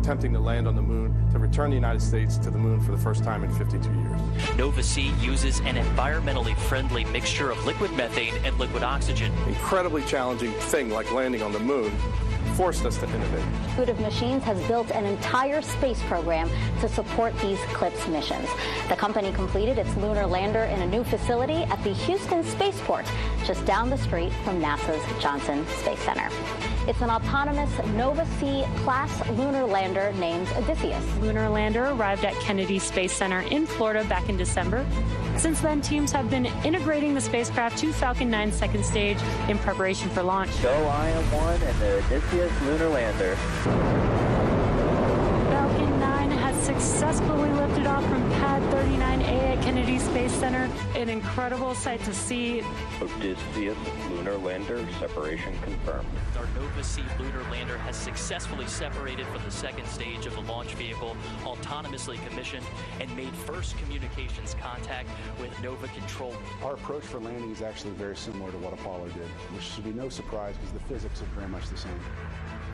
Attempting to land on the moon to return the United States to the moon for the first time in 52 years. Nova C uses an environmentally friendly mixture of liquid methane and liquid oxygen. Incredibly challenging thing like landing on the moon forced us to innovate. Intuitive Machines has built an entire space program to support these CLIPS missions. The company completed its lunar lander in a new facility at the Houston Spaceport, just down the street from NASA's Johnson Space Center. It's an autonomous Nova C class lunar lander named Odysseus. Lunar lander arrived at Kennedy Space Center in Florida back in December. Since then, teams have been integrating the spacecraft to Falcon 9's second stage in preparation for launch. Go IM-1 and the Odysseus lunar lander. Falcon 9 has successfully lifted off from Pad 39A at Kennedy Space Center. An incredible sight to see. Odysseus lunar lander separation confirmed. Our Nova C lunar lander has successfully separated from the second stage of the launch vehicle, autonomously commissioned, and made first communications contact with Nova Control. Our approach for landing is actually very similar to what Apollo did, which should be no surprise because the physics are very much the same.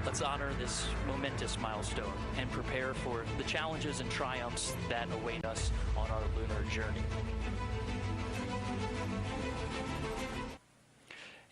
Let's honor this momentous milestone and prepare for the challenges and triumphs that await us on our lunar journey.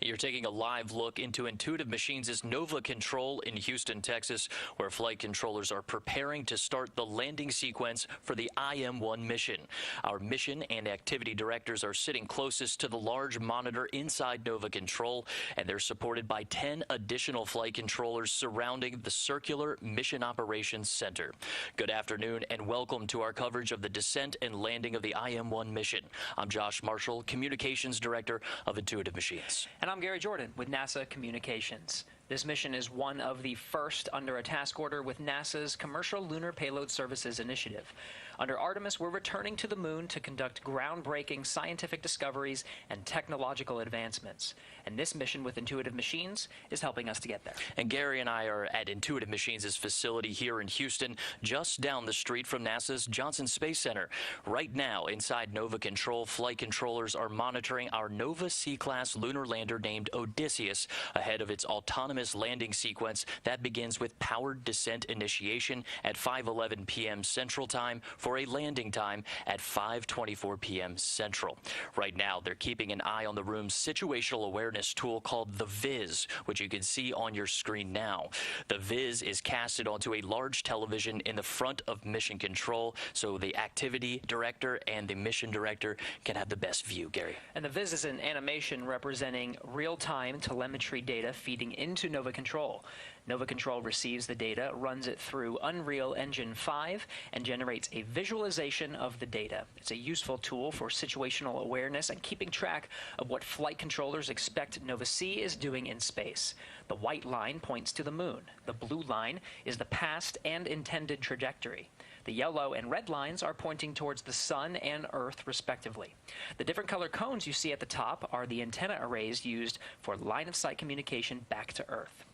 You're taking a live look into Intuitive Machines' Nova Control in Houston, Texas, where flight controllers are preparing to start the landing sequence for the IM-1 mission. Our mission and activity directors are sitting closest to the large monitor inside Nova Control, and they're supported by 10 additional flight controllers surrounding the circular Mission Operations Center. Good afternoon and welcome to our coverage of the descent and landing of the IM-1 mission. I'm Josh Marshall, Communications Director of Intuitive Machines. And I'm Gary Jordan with NASA Communications. This mission is one of the first under a task order with NASA's Commercial Lunar Payload Services Initiative. Under Artemis, we're returning to the moon to conduct groundbreaking scientific discoveries and technological advancements. And this mission with Intuitive Machines is helping us to get there. And Gary and I are at Intuitive Machines' facility here in Houston, just down the street from NASA's Johnson Space Center. Right now, inside Nova Control, flight controllers are monitoring our Nova C-class lunar lander named Odysseus ahead of its autonomous landing sequence that begins with powered descent initiation at 5:11 p.m. Central Time for a landing time at 5:24 p.m. Central. Right now, they're keeping an eye on the room's situational awareness tool called the Viz, which you can see on your screen now. The Viz is casted onto a large television in the front of Mission Control, so the activity director and the mission director can have the best view, Gary. And the Viz is an animation representing real-time telemetry data feeding into Nova Control. Nova Control receives the data, runs it through Unreal Engine 5, and generates a visualization of the data. It's a useful tool for situational awareness and keeping track of what flight controllers expect Nova C is doing in space. The white line points to the moon. The blue line is the past and intended trajectory. The yellow and red lines are pointing towards the sun and Earth, respectively. The different color cones you see at the top are the antenna arrays used for line-of-sight communication back to Earth.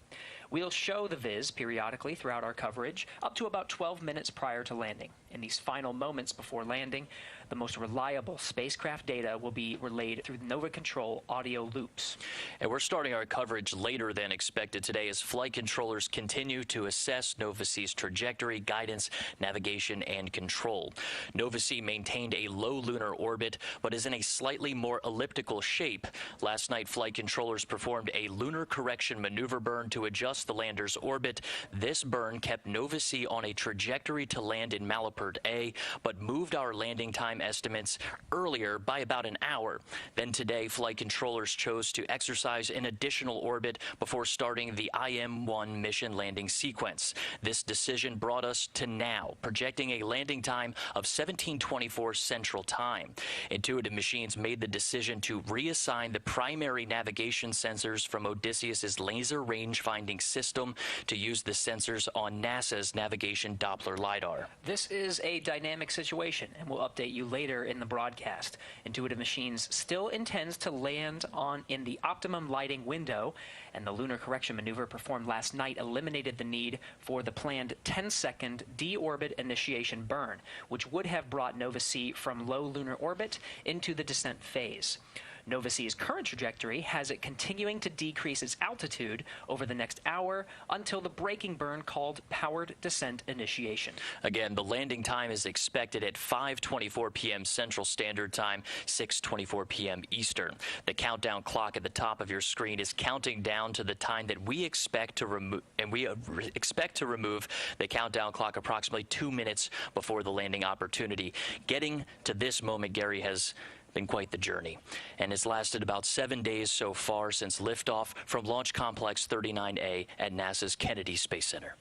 We'll show the Viz periodically throughout our coverage, up to about 12 minutes prior to landing. In these final moments before landing, the most reliable spacecraft data will be relayed through Nova Control audio loops. And we're starting our coverage later than expected today as flight controllers continue to assess Nova C's trajectory, guidance, navigation, and control. Nova C maintained a low lunar orbit, but is in a slightly more elliptical shape. Last night, flight controllers performed a lunar correction maneuver burn to adjust the lander's orbit. This burn kept Nova C on a trajectory to land in Malapert A, but moved our landing time estimates earlier by about an hour. Then today, flight controllers chose to exercise an additional orbit before starting the IM-1 mission landing sequence. This decision brought us to now, projecting a landing time of 17:24 Central Time. Intuitive Machines made the decision to reassign the primary navigation sensors from Odysseus's laser range finding system to use the sensors on NASA's navigation Doppler LiDAR. This is a dynamic situation, and we'll update you later in the broadcast. Intuitive Machines still intends to land in the optimum lighting window, and the lunar correction maneuver performed last night eliminated the need for the planned 10-second deorbit initiation burn, which would have brought Nova C from low lunar orbit into the descent phase. Nova C's current trajectory has it continuing to decrease its altitude over the next hour until the braking burn called powered descent initiation. Again, the landing time is expected at 5:24 p.m. Central Standard Time, 6:24 p.m. Eastern. The countdown clock at the top of your screen is counting down to the time that we expect to remove, and we expect to remove the countdown clock approximately 2 minutes before the landing opportunity. Getting to this moment, Gary, has been quite the journey, and it's lasted about 7 days so far since liftoff from Launch Complex 39A at NASA's Kennedy Space Center.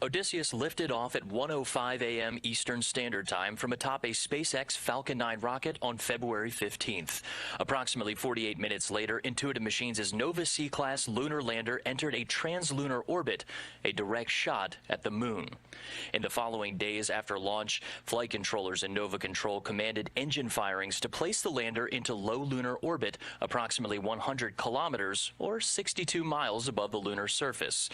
Odysseus lifted off at 1:05 a.m. Eastern Standard Time from atop a SpaceX Falcon 9 rocket on February 15th. Approximately 48 minutes later, Intuitive Machines' Nova C-class lunar lander entered a translunar orbit, a direct shot at the moon. In the following days after launch, flight controllers in Nova Control commanded engine firings to place the lander into low lunar orbit, approximately 100 kilometers or 62 miles above the lunar surface.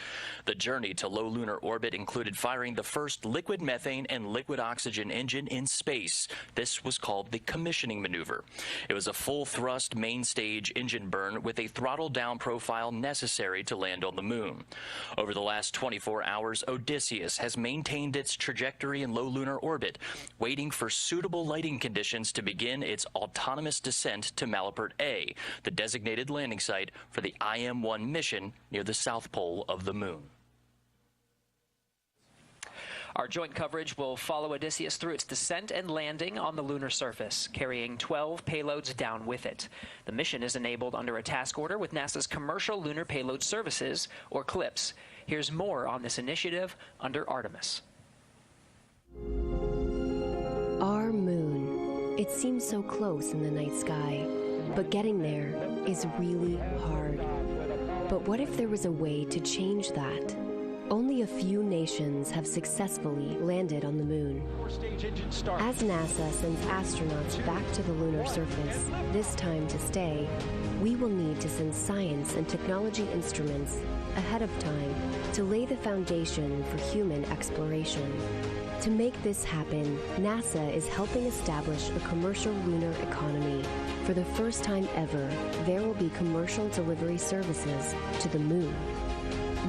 The journey to low lunar orbit included firing the first liquid methane and liquid oxygen engine in space. This was called the commissioning maneuver. It was a full-thrust main-stage engine burn with a throttle-down profile necessary to land on the moon. Over the last 24 hours, Odysseus has maintained its trajectory in low lunar orbit, waiting for suitable lighting conditions to begin its autonomous descent to Malapert A, the designated landing site for the IM-1 mission near the south pole of the moon. Our joint coverage will follow Odysseus through its descent and landing on the lunar surface, carrying 12 payloads down with it. The mission is enabled under a task order with NASA's Commercial Lunar Payload Services, or CLPS. Here's more on this initiative under Artemis. Our moon. It seems so close in the night sky, but getting there is really hard. But what if there was a way to change that? Only a few nations have successfully landed on the moon. As NASA sends astronauts back to the lunar surface, this time to stay, we will need to send science and technology instruments ahead of time to lay the foundation for human exploration. To make this happen, NASA is helping establish a commercial lunar economy. For the first time ever, there will be commercial delivery services to the moon.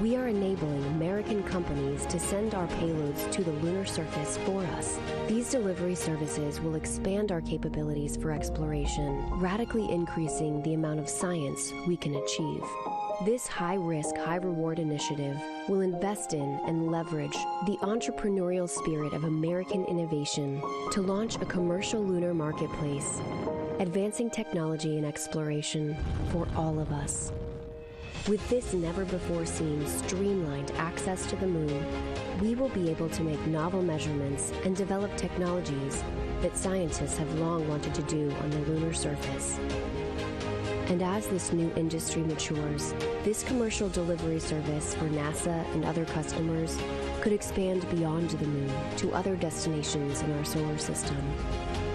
We are enabling American companies to send our payloads to the lunar surface for us. These delivery services will expand our capabilities for exploration, radically increasing the amount of science we can achieve. This high-risk, high-reward initiative will invest in and leverage the entrepreneurial spirit of American innovation to launch a commercial lunar marketplace, advancing technology and exploration for all of us. With this never-before-seen streamlined access to the moon, we will be able to make novel measurements and develop technologies that scientists have long wanted to do on the lunar surface. And as this new industry matures, this commercial delivery service for NASA and other customers could expand beyond the moon to other destinations in our solar system.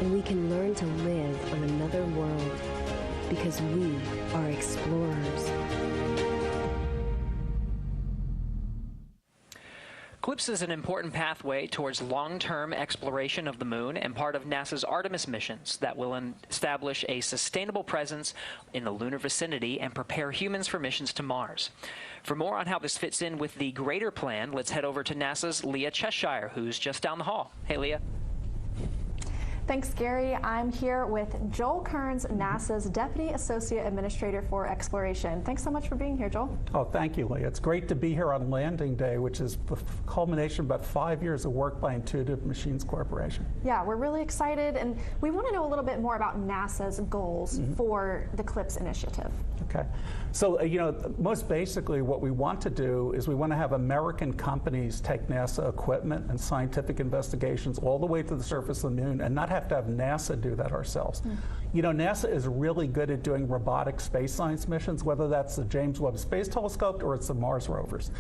And we can learn to live on another world because we are explorers. CLPS is an important pathway towards long-term exploration of the moon and part of NASA's Artemis missions that will establish a sustainable presence in the lunar vicinity and prepare humans for missions to Mars. For more on how this fits in with the greater plan, let's head over to NASA's Leah Cheshire, who's just down the hall. Hey, Leah. Thanks, Gary. I'm here with Joel Kearns, NASA's Deputy Associate Administrator for Exploration. Thanks so much for being here, Joel. Oh, thank you, Leah. It's great to be here on Landing Day, which is the culmination of about 5 years of work by Intuitive Machines Corporation. Yeah, we're really excited, and we want to know a little bit more about NASA's goals for the CLPS initiative. Okay. So, most basically what we want to do is we want to have American companies take NASA equipment and scientific investigations all the way to the surface of the moon and not have to have NASA do that ourselves. NASA is really good at doing robotic space science missions, whether that's the James Webb Space Telescope or it's the Mars rovers.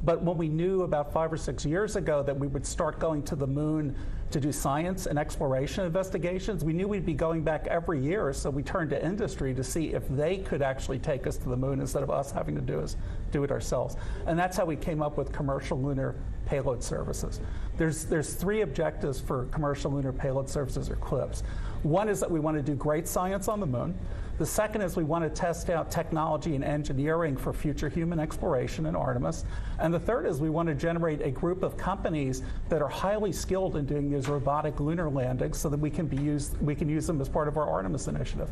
But when we knew about 5 or 6 years ago that we would start going to the moon to do science and exploration investigations, we knew we'd be going back every year, so we turned to industry to see if they could actually take us to the moon instead of us having to do it ourselves. And that's how we came up with Commercial Lunar Payload Services. There's 3 objectives for Commercial Lunar Payload Services, or CLPS. One is that we want to do great science on the moon. The second is we want to test out technology and engineering for future human exploration in Artemis. And the third is we want to generate a group of companies that are highly skilled in doing these robotic lunar landings so that we can use them as part of our Artemis initiative.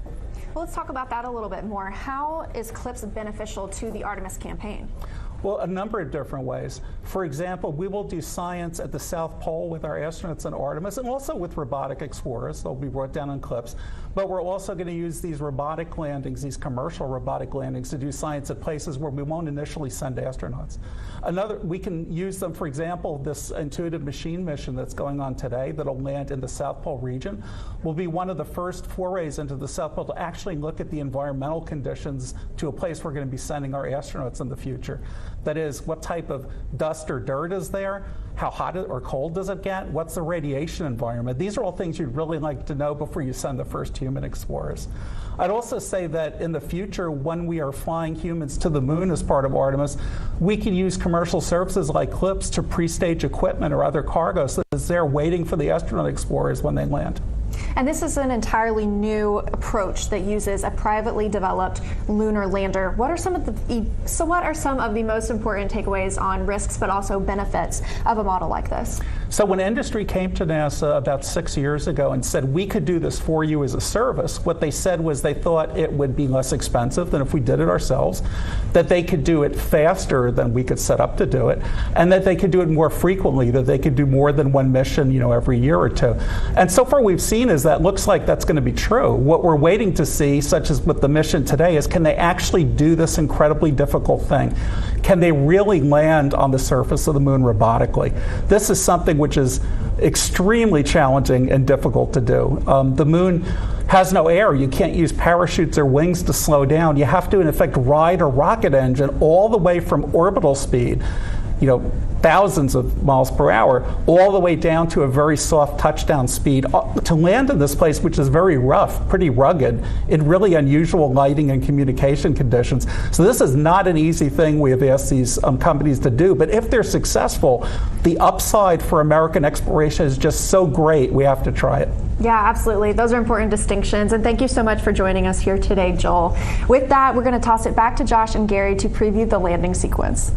Well, let's talk about that a little bit more. How is CLPS beneficial to the Artemis campaign? Well, a number of different ways. For example, we will do science at the South Pole with our astronauts in Artemis and also with robotic explorers. They'll be brought down on CLPS. But we're also going to use these robotic landings, these commercial robotic landings, to do science at places where we won't initially send astronauts. We can use them, for example, this Intuitive Machine mission that's going on today that'll land in the South Pole region will be one of the first forays into the South Pole to actually look at the environmental conditions to a place we're going to be sending our astronauts in the future. That is, what type of dust or dirt is there? How hot or cold does it get? What's the radiation environment? These are all things you'd really like to know before you send the first human explorers. I'd also say that in the future, when we are flying humans to the moon as part of Artemis, we can use commercial services like CLIPS to pre-stage equipment or other cargo so that they're waiting for the astronaut explorers when they land. And this is an entirely new approach that uses a privately developed lunar lander. What are some of the most important takeaways on risks but also benefits of a model like this? So when industry came to NASA about 6 years ago and said, we could do this for you as a service, what they said was they thought it would be less expensive than if we did it ourselves, that they could do it faster than we could set up to do it, and that they could do it more frequently, that they could do more than one mission, every year or two. And so far we've seen is that looks like that's going to be true. What we're waiting to see, such as with the mission today, is can they actually do this incredibly difficult thing? Can they really land on the surface of the moon robotically? This is something which is extremely challenging and difficult to do. The moon has no air. You can't use parachutes or wings to slow down. You have to, in effect, ride a rocket engine all the way from orbital speed, thousands of miles per hour, all the way down to a very soft touchdown speed to land in this place, which is very rough, pretty rugged, in really unusual lighting and communication conditions. So this is not an easy thing we have asked these companies to do, but if they're successful, the upside for American exploration is just so great, we have to try it. Yeah, absolutely. Those are important distinctions. And thank you so much for joining us here today, Joel. With that, we're going to toss it back to Josh and Gary to preview the landing sequence.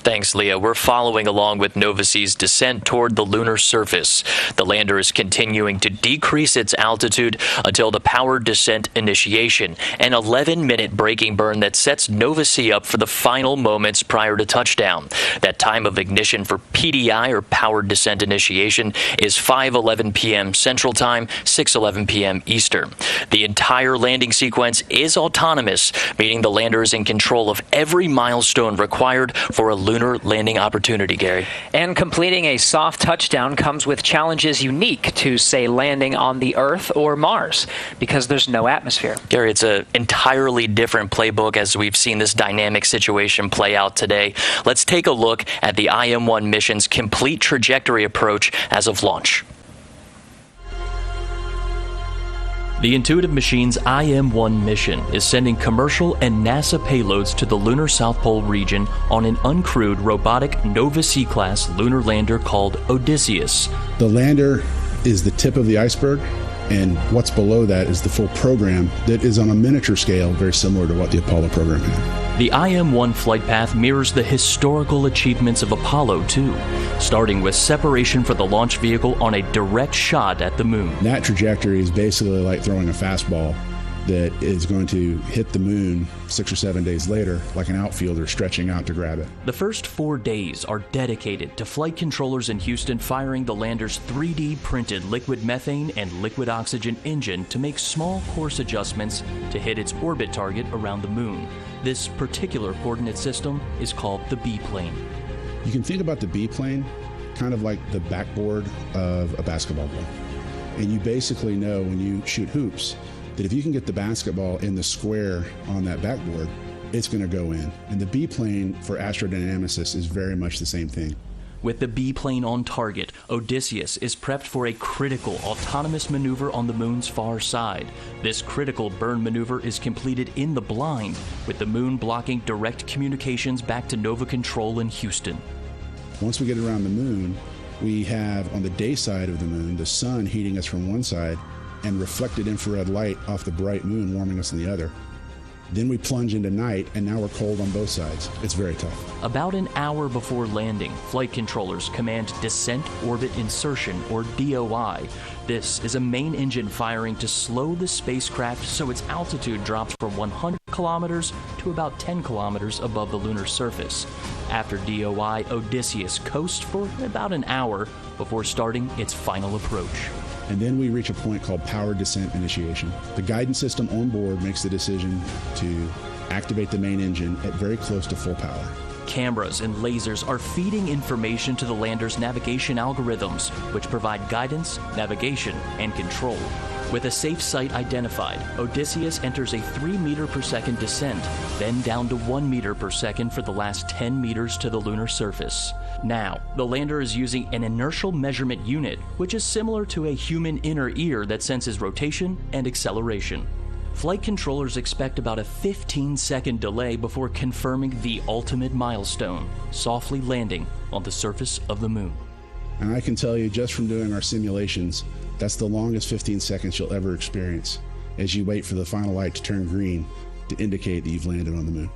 Thanks, Leah. We're following along with Novasea's descent toward the lunar surface. The lander is continuing to decrease its altitude until the powered descent initiation, an 11-minute braking burn that sets Novasea up for the final moments prior to touchdown. That time of ignition for PDI, or powered descent initiation, is 5:11 p.m. Central Time, 6:11 p.m. Eastern. The entire landing sequence is autonomous, meaning the lander is in control of every milestone required for a lunar landing opportunity, Gary. And completing a soft touchdown comes with challenges unique to, say, landing on the Earth or Mars, because there's no atmosphere. Gary, it's an entirely different playbook as we've seen this dynamic situation play out today. Let's take a look at the IM-1 mission's complete trajectory approach as of launch. The Intuitive Machines IM-1 mission is sending commercial and NASA payloads to the lunar South Pole region on an uncrewed robotic Nova-C-class lunar lander called Odysseus. The lander is the tip of the iceberg, and what's below that is the full program that is on a miniature scale, very similar to what the Apollo program had. The IM-1 flight path mirrors the historical achievements of Apollo 2, starting with separation for the launch vehicle on a direct shot at the moon. That trajectory is basically like throwing a fastball that is going to hit the moon 6 or 7 days later, like an outfielder stretching out to grab it. The first 4 days are dedicated to flight controllers in Houston firing the lander's 3D printed liquid methane and liquid oxygen engine to make small course adjustments to hit its orbit target around the moon. This particular coordinate system is called the B-plane. You can think about the B-plane kind of like the backboard of a basketball goal. And you basically know when you shoot hoops that if you can get the basketball in the square on that backboard, it's going to go in. And the B-plane for astrodynamicists is very much the same thing. With the B-plane on target, Odysseus is prepped for a critical autonomous maneuver on the moon's far side. This critical burn maneuver is completed in the blind, with the moon blocking direct communications back to Nova Control in Houston. Once we get around the moon, we have on the day side of the moon, the sun heating us from one side and reflected infrared light off the bright moon warming us on the other. Then we plunge into night, and now we're cold on both sides. It's very tough. About an hour before landing, flight controllers command Descent Orbit Insertion, or DOI. This is a main engine firing to slow the spacecraft so its altitude drops from 100 kilometers to about 10 kilometers above the lunar surface. After DOI, Odysseus coasts for about an hour before starting its final approach. And then we reach a point called powered descent initiation. The guidance system on board makes the decision to activate the main engine at very close to full power. Cameras and lasers are feeding information to the lander's navigation algorithms, which provide guidance, navigation, and control. With a safe site identified, Odysseus enters a 3 meter per second descent, then down to 1 meter per second for the last 10 meters to the lunar surface. Now, the lander is using an inertial measurement unit, which is similar to a human inner ear that senses rotation and acceleration. Flight controllers expect about a 15-second delay before confirming the ultimate milestone, softly landing on the surface of the moon. And I can tell you just from doing our simulations, that's the longest 15 seconds you'll ever experience as you wait for the final light to turn green to indicate that you've landed on the moon.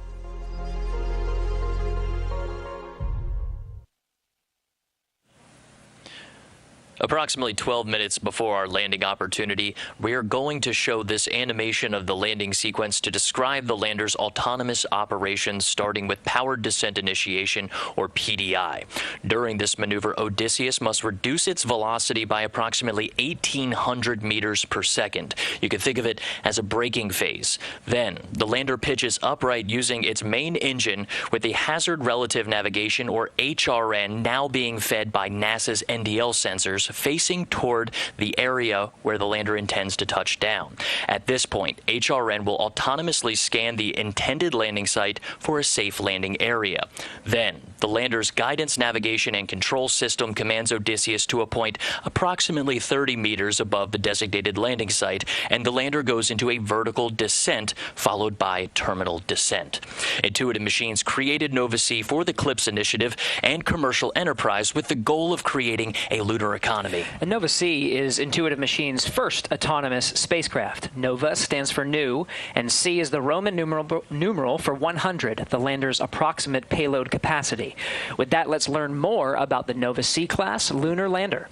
Approximately 12 minutes before our landing opportunity, we are going to show this animation of the landing sequence to describe the lander's autonomous operations, starting with powered descent initiation, or PDI. During this maneuver, Odysseus must reduce its velocity by approximately 1,800 meters per second. You can think of it as a braking phase. Then, the lander pitches upright using its main engine with the hazard relative navigation, or HRN, now being fed by NASA's NDL sensors, facing toward the area where the lander intends to touch down. At this point, HRN will autonomously scan the intended landing site for a safe landing area. Then, the lander's guidance, navigation, and control system commands Odysseus to a point approximately 30 meters above the designated landing site, and the lander goes into a vertical descent followed by terminal descent. Intuitive Machines created Nova-C for the CLIPS initiative and commercial enterprise with the goal of creating a lunar economy. And Nova-C is Intuitive Machines' first autonomous spacecraft. Nova stands for new, and C is the Roman numeral for 100, the lander's approximate payload capacity. With that, let's learn more about the Nova-C class lunar lander.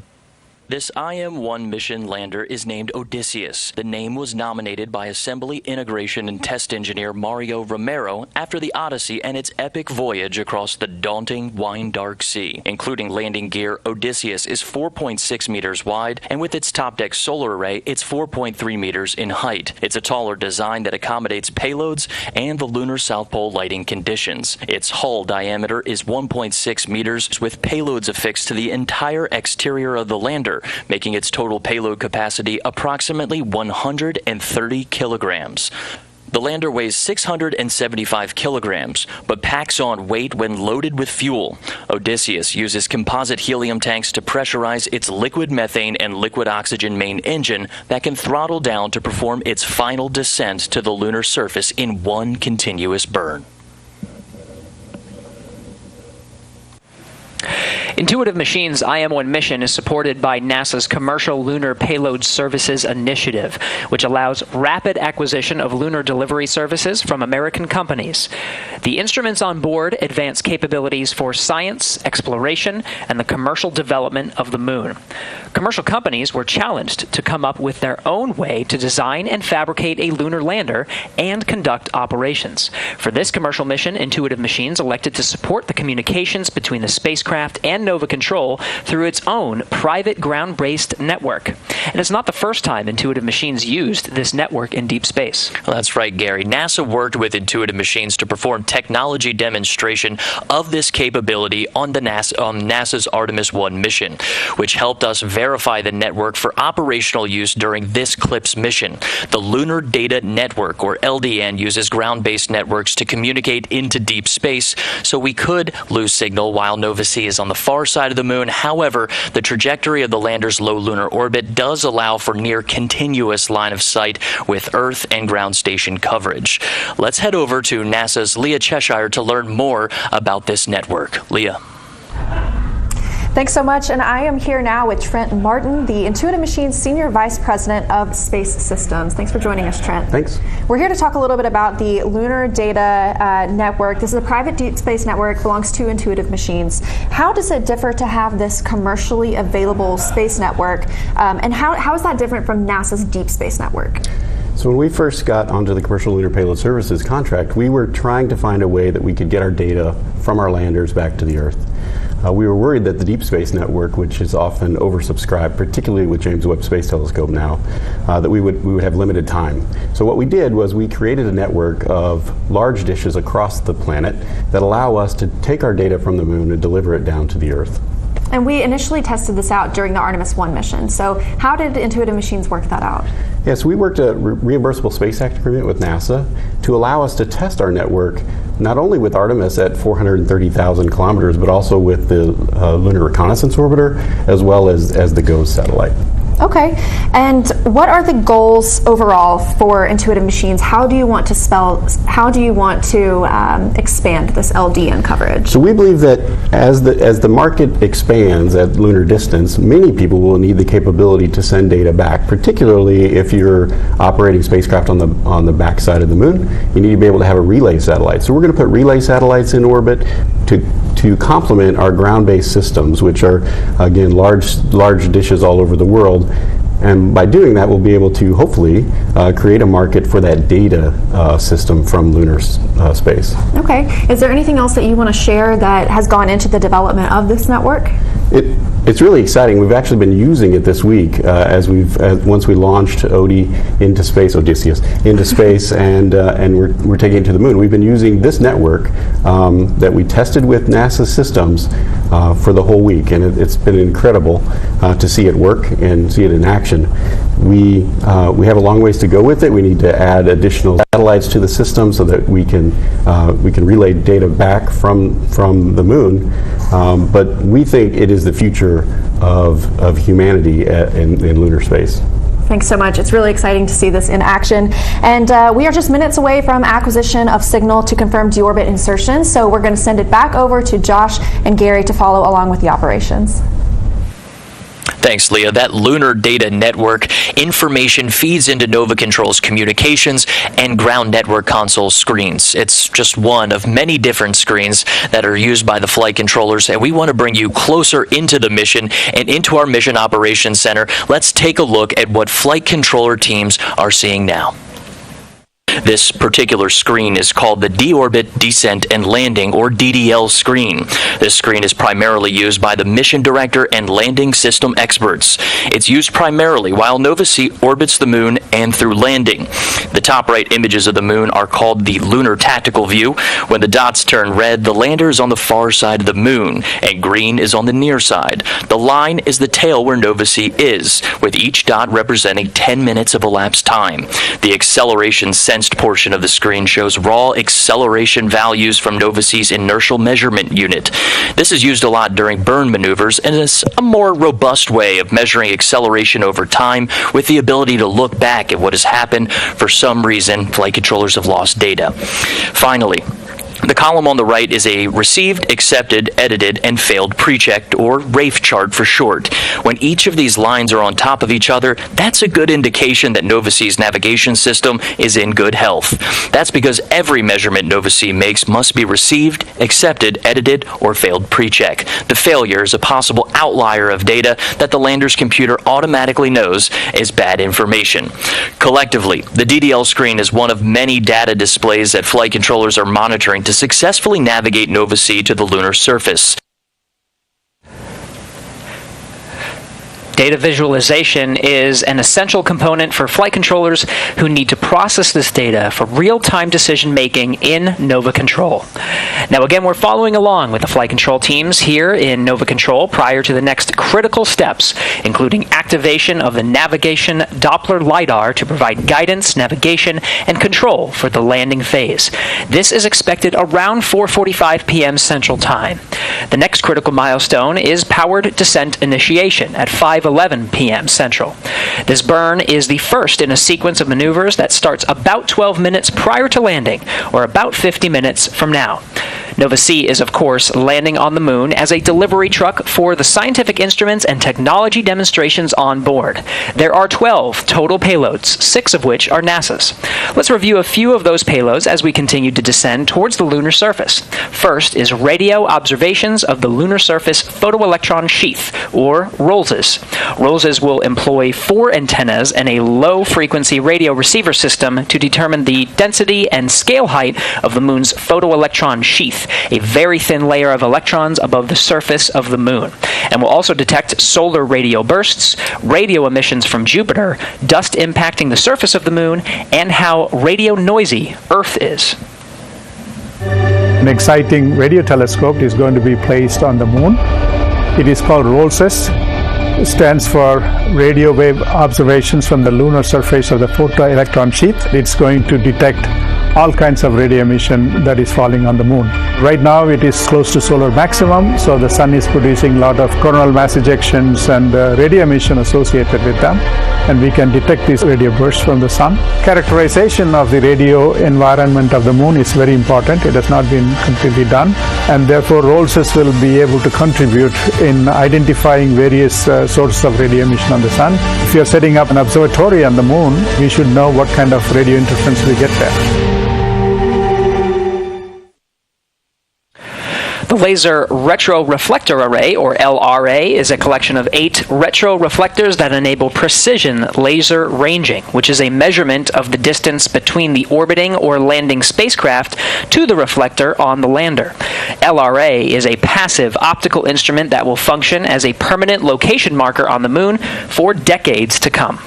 This IM-1 mission lander is named Odysseus. The name was nominated by assembly, integration, and test engineer Mario Romero after the Odyssey and its epic voyage across the daunting, wine-dark sea. Including landing gear, Odysseus is 4.6 meters wide, and with its top-deck solar array, it's 4.3 meters in height. It's a taller design that accommodates payloads and the lunar South Pole lighting conditions. Its hull diameter is 1.6 meters, with payloads affixed to the entire exterior of the lander, making its total payload capacity approximately 130 kilograms. The lander weighs 675 kilograms, but packs on weight when loaded with fuel. Odysseus uses composite helium tanks to pressurize its liquid methane and liquid oxygen main engine that can throttle down to perform its final descent to the lunar surface in one continuous burn. Intuitive Machines' IM-1 mission is supported by NASA's Commercial Lunar Payload Services Initiative, which allows rapid acquisition of lunar delivery services from American companies. The instruments on board advance capabilities for science, exploration, and the commercial development of the moon. Commercial companies were challenged to come up with their own way to design and fabricate a lunar lander and conduct operations. For this commercial mission, Intuitive Machines elected to support the communications between the spacecraft and Nova Control through its own private ground-based network. And it's not the first time Intuitive Machines used this network in deep space. Well, that's right, Gary. NASA worked with Intuitive Machines to perform technology demonstration of this capability on NASA's Artemis 1 mission, which helped us verify the network for operational use during this CLIPS mission. The Lunar Data Network, or LDN, uses ground-based networks to communicate into deep space, so we could lose signal while Nova-C is on the far side of the moon. However, the trajectory of the lander's low lunar orbit does allow for near continuous line of sight with Earth and ground station coverage. Let's head over to NASA's Leah Cheshire to learn more about this network. Leah. Thanks so much, and I am here now with Trent Martin, the Intuitive Machines Senior Vice President of Space Systems. Thanks for joining us, Trent. Thanks. We're here to talk a little bit about the Lunar Data Network. This is a private deep space network, belongs to Intuitive Machines. How does it differ to have this commercially available space network, and how is that different from NASA's Deep Space Network? So when we first got onto the Commercial Lunar Payload Services contract, we were trying to find a way that we could get our data from our landers back to the Earth. We were worried that the Deep Space Network, which is often oversubscribed, particularly with James Webb Space Telescope now, that we would have limited time. So what we did was we created a network of large dishes across the planet that allow us to take our data from the moon and deliver it down to the Earth. And we initially tested this out during the Artemis 1 mission. So how did Intuitive Machines work that out? Yes, we worked a reimbursable Space Act agreement with NASA to allow us to test our network not only with Artemis at 430,000 kilometers, but also with the Lunar Reconnaissance Orbiter, as well as the GOES satellite. Okay, and what are the goals overall for Intuitive Machines? How do you want to expand this LDN coverage? So we believe that as the market expands at lunar distance, many people will need the capability to send data back, particularly if you're operating spacecraft on the backside of the moon. You need to be able to have a relay satellite. So we're going to put relay satellites in orbit to complement our ground-based systems, which are, again, large dishes all over the world. And by doing that, we'll be able to hopefully create a market for that data system from lunar space. Okay. Is there anything else that you want to share that has gone into the development of this network? It's really exciting. We've actually been using it this week once we launched Odysseus into space, and we're taking it to the moon. We've been using this network that we tested with NASA systems for the whole week, and it's been incredible to see it work and see it in action. We have a long ways to go with it. We need to add additional satellites to the system so that we can relay data back from the moon. But we think it is the future of humanity in lunar space. Thanks so much. It's really exciting to see this in action. And we are just minutes away from acquisition of signal to confirm deorbit insertion. So we're going to send it back over to Josh and Gary to follow along with the operations. Thanks, Leah. That lunar data network information feeds into Nova Control's communications and ground network console screens. It's just one of many different screens that are used by the flight controllers, and we want to bring you closer into the mission and into our Mission Operations Center. Let's take a look at what flight controller teams are seeing now. This particular screen is called the Deorbit Descent and Landing, or DDL screen. This screen is primarily used by the mission director and landing system experts. It's used primarily while Nova-C orbits the moon and through landing. The top right images of the moon are called the lunar tactical view. When the dots turn red, the lander is on the far side of the moon, and green is on the near side. The line is the tail where Nova-C is, with each dot representing 10 minutes of elapsed time. The acceleration sensed portion of the screen shows raw acceleration values from Nova-C's inertial measurement unit. This is used a lot during burn maneuvers and is a more robust way of measuring acceleration over time with the ability to look back at what has happened. For some reason, flight controllers have lost data. Finally, the column on the right is a received, accepted, edited, and failed pre-checked, or RAFE chart for short. When each of these lines are on top of each other, that's a good indication that Nova-C's navigation system is in good health. That's because every measurement Nova-C makes must be received, accepted, edited, or failed pre-check. The failure is a possible outlier of data that the lander's computer automatically knows is bad information. Collectively, the DDL screen is one of many data displays that flight controllers are monitoring to successfully navigate Nova-C to the lunar surface. Data visualization is an essential component for flight controllers who need to process this data for real-time decision-making in Nova Control. Now again, we're following along with the flight control teams here in Nova Control prior to the next critical steps, including activation of the navigation Doppler LiDAR to provide guidance, navigation, and control for the landing phase. This is expected around 4:45 p.m. Central Time. The next critical milestone is powered descent initiation at 5:11 p.m. Central. This burn is the first in a sequence of maneuvers that starts about 12 minutes prior to landing, or about 50 minutes from now. Nova-C is, of course, landing on the moon as a delivery truck for the scientific instruments and technology demonstrations on board. There are 12 total payloads, 6 of which are NASA's. Let's review a few of those payloads as we continue to descend towards the lunar surface. First is radio observations of the lunar surface photoelectron sheath, or ROLSes. ROLSes will employ 4 antennas and a low-frequency radio receiver system to determine the density and scale height of the moon's photoelectron sheath, a very thin layer of electrons above the surface of the moon, and will also detect solar radio bursts, radio emissions from Jupiter, dust impacting the surface of the moon, and how radio noisy Earth is. An exciting radio telescope is going to be placed on the moon. It is called ROLSIS. It stands for radio wave observations from the lunar surface of the photoelectron sheath. It's going to detect all kinds of radio emission that is falling on the moon. Right now it is close to solar maximum, so the sun is producing a lot of coronal mass ejections and radio emission associated with them, and we can detect these radio bursts from the sun. Characterization of the radio environment of the moon is very important. It has not been completely done, and therefore ROLSIS will be able to contribute in identifying various sources of radio emission on the sun. If you are setting up an observatory on the moon, we should know what kind of radio interference we get there. The Laser Retroreflector Array, or LRA, is a collection of 8 retroreflectors that enable precision laser ranging, which is a measurement of the distance between the orbiting or landing spacecraft to the reflector on the lander. LRA is a passive optical instrument that will function as a permanent location marker on the moon for decades to come.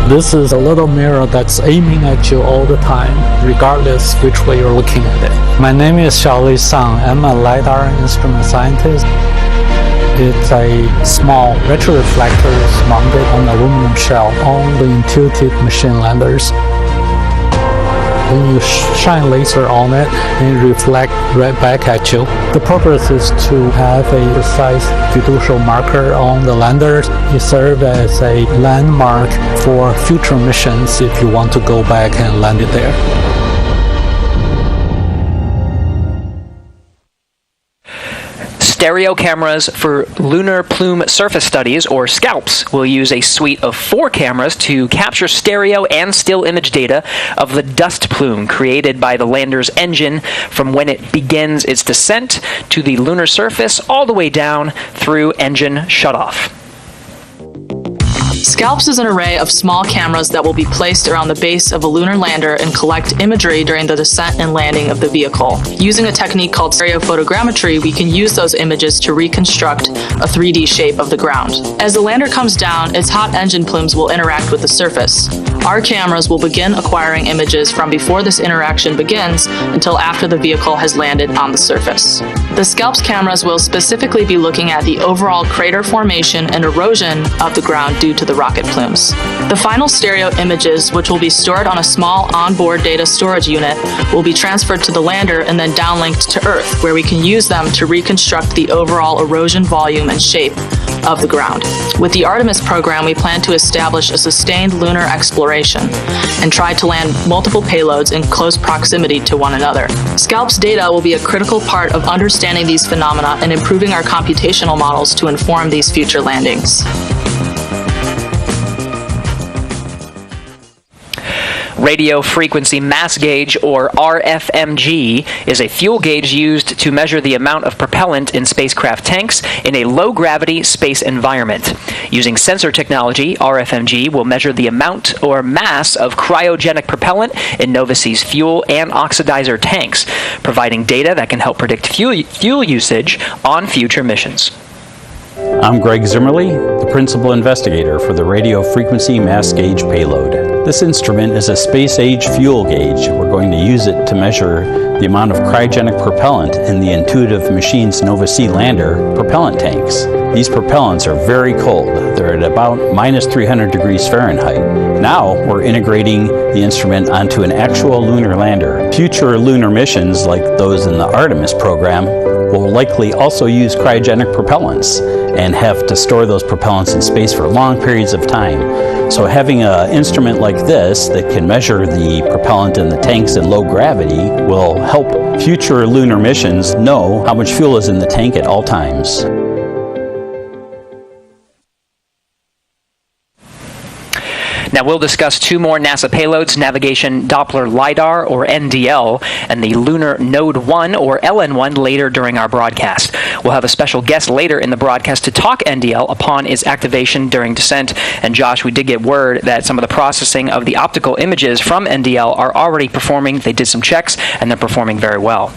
This is a little mirror that's aiming at you all the time, regardless which way you're looking at it. My name is Xiaolei Sang. I'm a LiDAR instrument scientist. It's a small retroreflector mounted on an aluminum shell on the intuitive machine landers. When you shine laser on it, it reflects right back at you. The purpose is to have a precise fiducial marker on the landers. It serves as a landmark for future missions if you want to go back and land it there. Stereo cameras for lunar plume surface studies, or SCALPs, will use a suite of 4 cameras to capture stereo and still image data of the dust plume created by the lander's engine from when it begins its descent to the lunar surface all the way down through engine shutoff. SCALPs is an array of small cameras that will be placed around the base of a lunar lander and collect imagery during the descent and landing of the vehicle. Using a technique called stereophotogrammetry, we can use those images to reconstruct a 3D shape of the ground. As the lander comes down, its hot engine plumes will interact with the surface. Our cameras will begin acquiring images from before this interaction begins until after the vehicle has landed on the surface. The SCALPs cameras will specifically be looking at the overall crater formation and erosion of the ground due to the rocket plumes. The final stereo images, which will be stored on a small onboard data storage unit, will be transferred to the lander and then downlinked to Earth, where we can use them to reconstruct the overall erosion volume and shape of the ground. With the Artemis program, we plan to establish a sustained lunar exploration and try to land multiple payloads in close proximity to one another. SCALPs data will be a critical part of understanding these phenomena and improving our computational models to inform these future landings. Radio frequency mass gauge, or RFMG, is a fuel gauge used to measure the amount of propellant in spacecraft tanks in a low-gravity space environment. Using sensor technology, RFMG will measure the amount or mass of cryogenic propellant in Novasea's fuel and oxidizer tanks, providing data that can help predict fuel usage on future missions. I'm Greg Zimmerly, the principal investigator for the radio frequency mass gauge payload. This instrument is a space-age fuel gauge. We're going to use it to measure the amount of cryogenic propellant in the Intuitive Machines Nova C lander propellant tanks. These propellants are very cold. They're at about minus 300 degrees Fahrenheit. Now we're integrating the instrument onto an actual lunar lander. Future lunar missions, like those in the Artemis program, will likely also use cryogenic propellants and have to store those propellants in space for long periods of time. So having an instrument like this that can measure the propellant in the tanks in low gravity will help future lunar missions know how much fuel is in the tank at all times. Now we'll discuss 2 more NASA payloads, Navigation Doppler LiDAR, or NDL, and the Lunar Node 1, or LN1, later during our broadcast. We'll have a special guest later in the broadcast to talk NDL upon its activation during descent. And Josh, we did get word that some of the processing of the optical images from NDL are already performing. They did some checks, and they're performing very well.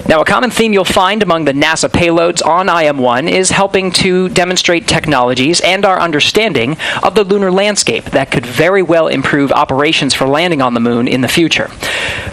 Now, a common theme you'll find among the NASA payloads on IM-1 is helping to demonstrate technologies and our understanding of the lunar landscape that could very well improve operations for landing on the moon in the future.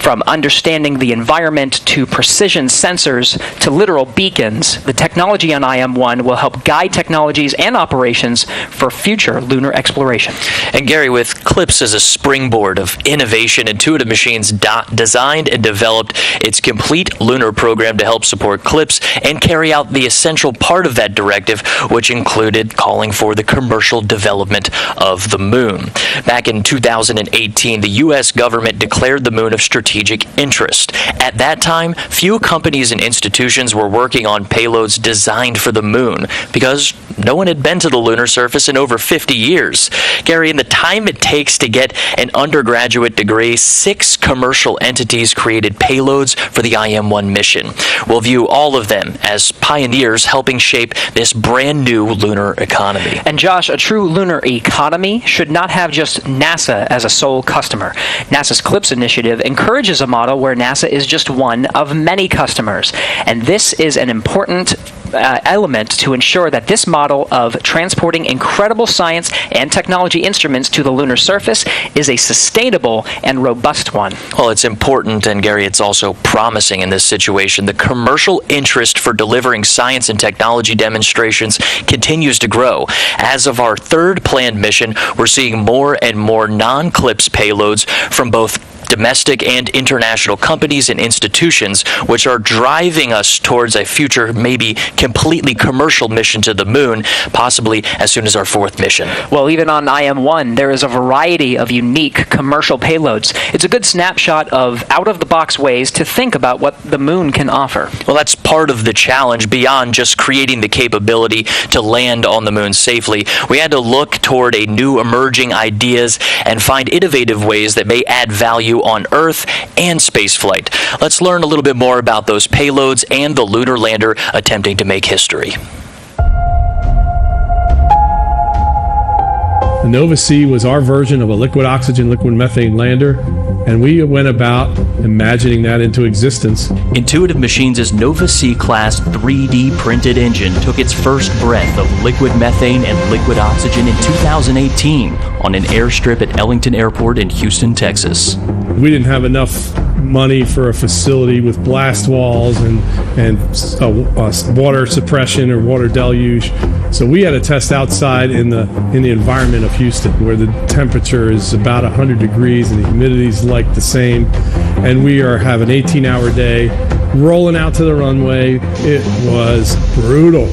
From understanding the environment to precision sensors to literal beacons, the technology on IM-1 will help guide technologies and operations for future lunar exploration. And Gary, with CLPS as a springboard of innovation, Intuitive Machines designed and developed its complete lunar program to help support CLPS and carry out the essential part of that directive, which included calling for the commercial development of the moon. Back in 2018, the U.S. government declared the moon of strategic interest. At that time, few companies and institutions were working on payloads designed for the moon because no one had been to the lunar surface in over 50 years. Gary, in the time it takes to get an undergraduate degree, 6 commercial entities created payloads for the IM-1 mission. We'll view all of them as pioneers helping shape this brand new lunar economy. And Josh, a true lunar economy should not have just NASA as a sole customer. NASA's CLPS initiative encourages a model where NASA is just one of many customers. And this is an important element to ensure that this model of transporting incredible science and technology instruments to the lunar surface is a sustainable and robust one. Well, it's important, and Gary, it's also promising in this situation. The commercial interest for delivering science and technology demonstrations continues to grow. As of our 3rd planned mission, we're seeing more and more non-CLPS payloads from both domestic and international companies and institutions, which are driving us towards a future, maybe completely commercial mission to the moon, possibly as soon as our 4th mission. Well, even on IM-1, there is a variety of unique commercial payloads. It's a good snapshot of out-of-the-box ways to think about what the moon can offer. Well, that's part of the challenge. Beyond just creating the capability to land on the moon safely, we had to look toward a new emerging ideas and find innovative ways that may add value on Earth and spaceflight. Let's learn a little bit more about those payloads and the lunar lander attempting to make history. The Nova C was our version of a liquid oxygen, liquid methane lander, and we went about imagining that into existence. Intuitive Machines' Nova C class 3D printed engine took its first breath of liquid methane and liquid oxygen in 2018 on an airstrip at Ellington Airport in Houston, Texas. We didn't have enough money for a facility with blast walls and water suppression or water deluge, so we had to test outside in the environment of Houston, where the temperature is about 100 degrees and the humidity is like the same, and we have an 18-hour day rolling out to the runway. It was brutal,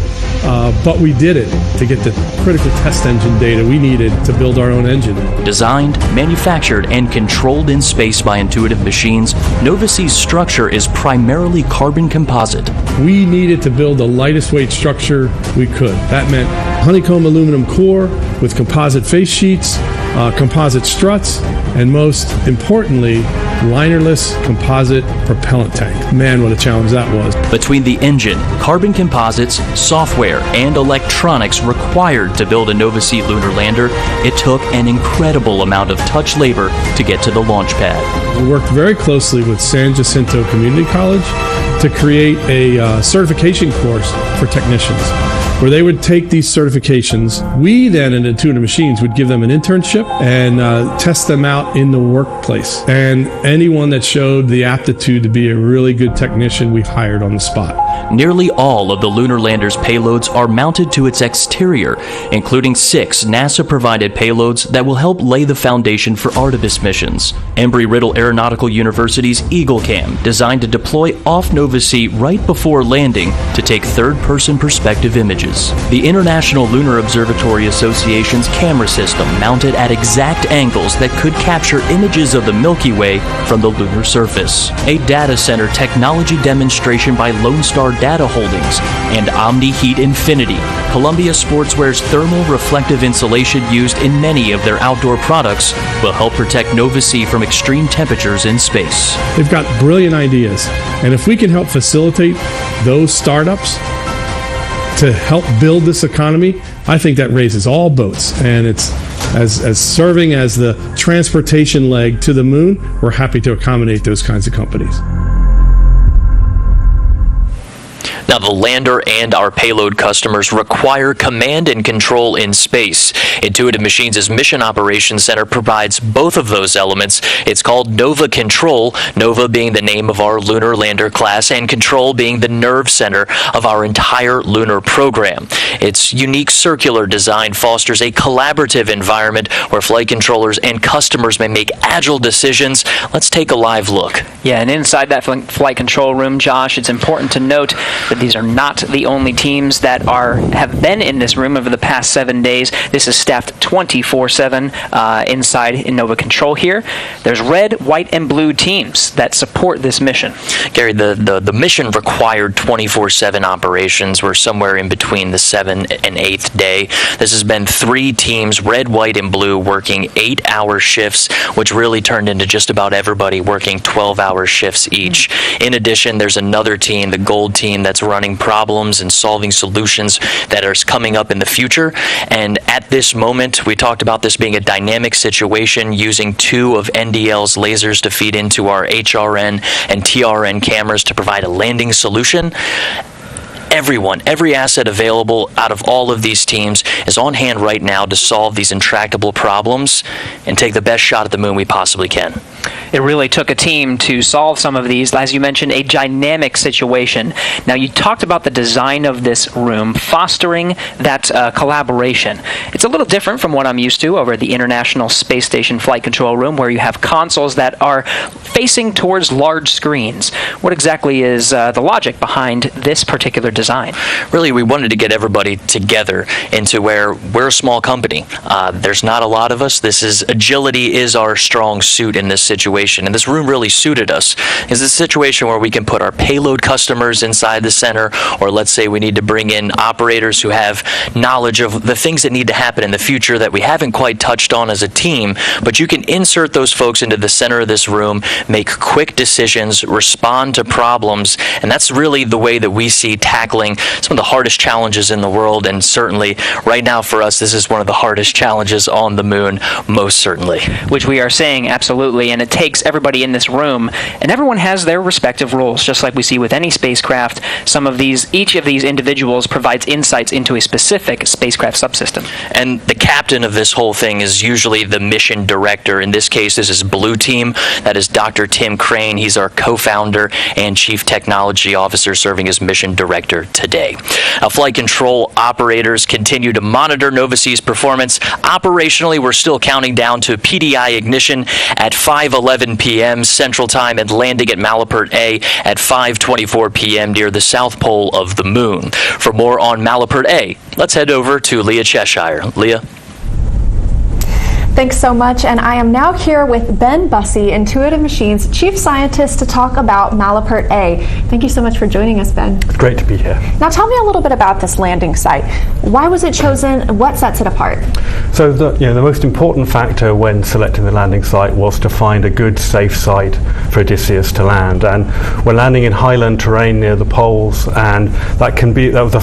but we did it to get the critical test engine data we needed to build our own engine. Designed, manufactured, and controlled in space by Intuitive Machines, Nova C's structure is primarily carbon composite. We needed to build the lightest weight structure we could. That meant honeycomb aluminum core with composite face sheets, composite struts, and most importantly, linerless composite propellant tank. Man, what a challenge that was. Between the engine, carbon composites, software, and electronics required to build a Nova C lunar lander, it took an incredible amount of touch labor to get to the launch pad. We worked very closely with San Jacinto Community College to create a certification course for technicians, where they would take these certifications. We then at Intuitive Machines would give them an internship and test them out in the workplace. And anyone that showed the aptitude to be a really good technician, we hired on the spot. Nearly all of the lunar lander's payloads are mounted to its exterior, including 6 NASA-provided payloads that will help lay the foundation for Artemis missions. Embry-Riddle Aeronautical University's EagleCam, designed to deploy off Nova C right before landing to take third-person perspective images. The International Lunar Observatory Association's camera system, mounted at exact angles that could capture images of the Milky Way from the lunar surface. A data center technology demonstration by Lone Star Data Holdings and Omni Heat Infinity, Columbia Sportswear's thermal reflective insulation used in many of their outdoor products, will help protect Nova C from extreme temperatures in space. They've got brilliant ideas, and if we can help facilitate those startups to help build this economy, I think that raises all boats, and it's as serving as the transportation leg to the moon. We're happy to accommodate those kinds of companies. Now, the lander and our payload customers require command and control in space. Intuitive Machines' Mission Operations Center provides both of those elements. It's called Nova Control, Nova being the name of our lunar lander class, and Control being the nerve center of our entire lunar program. Its unique circular design fosters a collaborative environment where flight controllers and customers may make agile decisions. Let's take a live look. Yeah, and inside that flight control room, Josh, it's important to note that these are not the only teams that have been in this room over the past 7 days. This is staffed 24/7 inside in Nova Control here. There's red, white, and blue teams that support this mission. Gary, the mission required 24/7 operations. We're somewhere in between the 7th and 8th day. This has been 3 teams, red, white, and blue, working 8-hour shifts, which really turned into just about everybody working 12-hour shifts each. In addition, there's another team, the gold team, that's running problems and solving solutions that are coming up in the future. And at this moment, we talked about this being a dynamic situation, using 2 of NDL's lasers to feed into our HRN and TRN cameras to provide a landing solution. Every asset available out of all of these teams is on hand right now to solve these intractable problems and take the best shot at the moon we possibly can. It really took a team to solve some of these. As you mentioned, a dynamic situation. Now, you talked about the design of this room, fostering that collaboration. It's a little different from what I'm used to over at the International Space Station Flight Control Room, where you have consoles that are facing towards large screens. What exactly is the logic behind this particular design? Really, we wanted to get everybody together into where we're a small company. There's not a lot of us. Agility is our strong suit in this situation, and this room really suited us. It's a situation where we can put our payload customers inside the center, or let's say we need to bring in operators who have knowledge of the things that need to happen in the future that we haven't quite touched on as a team, but you can insert those folks into the center of this room, make quick decisions, respond to problems, and that's really the way that we see tackling some of the hardest challenges in the world. And certainly right now for us, this is one of the hardest challenges on the moon, most certainly. Which we are saying absolutely, and it takes everybody in this room, and everyone has their respective roles, just like we see with any spacecraft. Each of these individuals provides insights into a specific spacecraft subsystem. And the captain of this whole thing is usually the mission director. In this case, this is Blue Team. That is Dr. Tim Crane. He's our co-founder and chief technology officer, serving as mission director today. Now, flight control operators continue to monitor Nova-C's performance. Operationally, we're still counting down to PDI ignition at 5:11 p.m. Central Time and landing at Malapert A at 5:24 p.m. near the south pole of the moon. For more on Malapert A, let's head over to Leah Cheshire. Leah? Thanks so much, and I am now here with Ben Bussey, Intuitive Machines Chief Scientist, to talk about Malapert A. Thank you so much for joining us, Ben. It's great to be here. Now tell me a little bit about this landing site. Why was it chosen? What sets it apart? So the most important factor when selecting the landing site was to find a good, safe site for Odysseus to land. And we're landing in highland terrain near the poles, and that was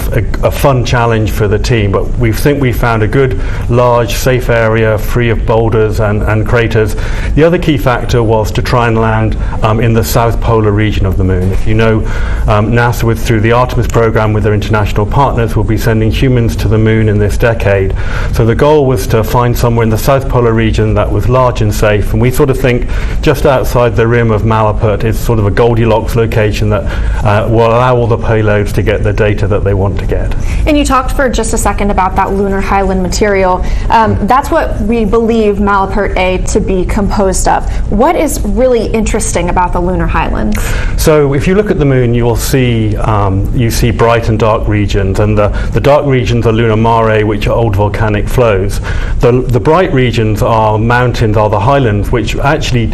a fun challenge for the team. But we think we found a good, large, safe area free of boulders and craters. The other key factor was to try and land in the south polar region of the moon. If you know, NASA, through the Artemis program with their international partners, will be sending humans to the moon in this decade. So the goal was to find somewhere in the south polar region that was large and safe, and we sort of think just outside the rim of Malapert is sort of a Goldilocks location that will allow all the payloads to get the data that they want to get. And you talked for just a second about that lunar highland material. That's what we believe Malapert A to be composed of. What is really interesting about the lunar highlands? So if you look at the moon, you will see bright and dark regions, and the dark regions are lunar mare, which are old volcanic flows. The bright regions are mountains, are the highlands, which actually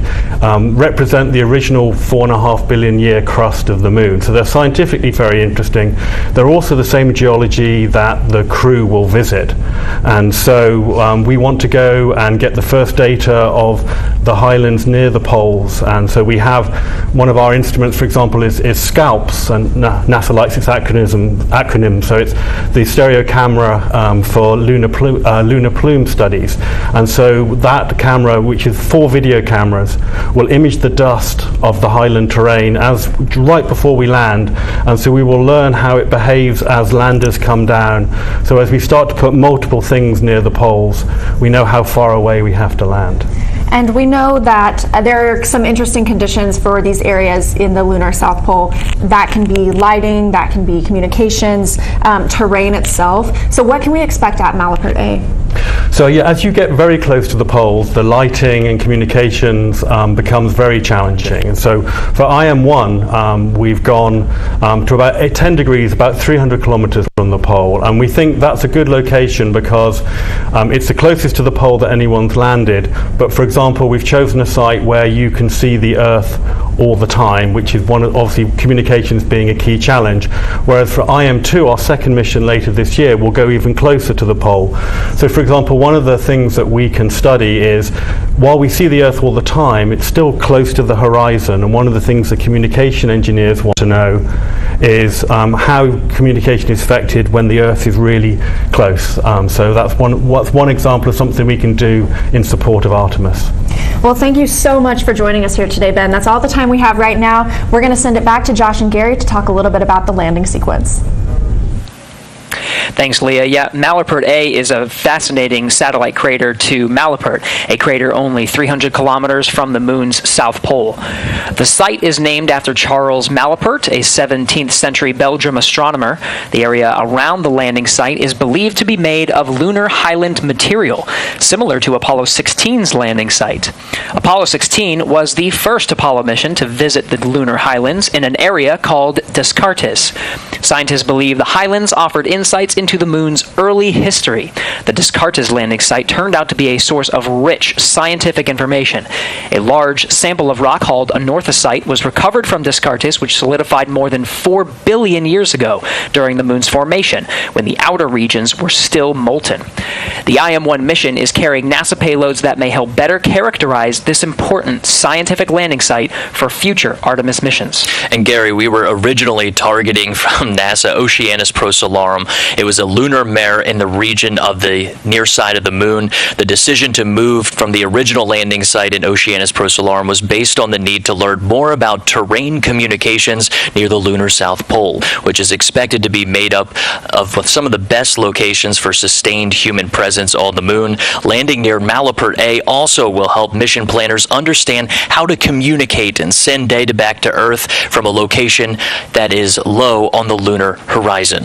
represent the original 4.5 billion year crust of the moon. So they're scientifically very interesting. They're also the same geology that the crew will visit. And so we want to go and get the first data of the highlands near the poles. And so we have one of our instruments, for example, is SCALPS, and NASA likes its acronym. So it's the stereo camera for lunar plume studies. And so that camera, which is 4 video cameras, will image the dust of the highland terrain right before we land. And so we will learn how it behaves as landers come down. So as we start to put multiple things near the poles, we know how far away we have to land. And we know that there are some interesting conditions for these areas in the lunar South Pole. That can be lighting, that can be communications, terrain itself. So what can we expect at Malapert A? So yeah, as you get very close to the poles, the lighting and communications becomes very challenging. And so for IM-1, we've gone to about 10 degrees, about 300 kilometers from the pole. And we think that's a good location because it's the closest to the pole that anyone's landed. But for example, we've chosen a site where you can see the Earth all the time, which is obviously communications being a key challenge. Whereas for IM-2, our second mission later this year, we'll go even closer to the pole. So for example, one of the things that we can study is, while we see the Earth all the time, it's still close to the horizon. And one of the things the communication engineers want to know is how communication is affected when the Earth is really close. So that's one example of something we can do in support of Artemis. Well, thank you so much for joining us here today, Ben. That's all the time we have right now. We're going to send it back to Josh and Gary to talk a little bit about the landing sequence. Thanks, Leah. Yeah, Malapert A is a fascinating satellite crater to Malapert, a crater only 300 kilometers from the moon's south pole. The site is named after Charles Malapert, a 17th century Belgian astronomer. The area around the landing site is believed to be made of lunar highland material, similar to Apollo 16's landing site. Apollo 16 was the first Apollo mission to visit the lunar highlands in an area called Descartes. Scientists believe the highlands offered insights into the moon's early history. The Descartes landing site turned out to be a source of rich scientific information. A large sample of rock called anorthosite was recovered from Descartes, which solidified more than 4 billion years ago during the moon's formation, when the outer regions were still molten. The IM-1 mission is carrying NASA payloads that may help better characterize this important scientific landing site for future Artemis missions. And Gary, we were originally targeting from NASA Oceanus Procellarum. It was a lunar mare in the region of the near side of the moon. The decision to move from the original landing site in Oceanus Procellarum was based on the need to learn more about terrain communications near the lunar South Pole, which is expected to be made up of some of the best locations for sustained human presence on the moon. Landing near Malapert A also will help mission planners understand how to communicate and send data back to Earth from a location that is low on the lunar horizon.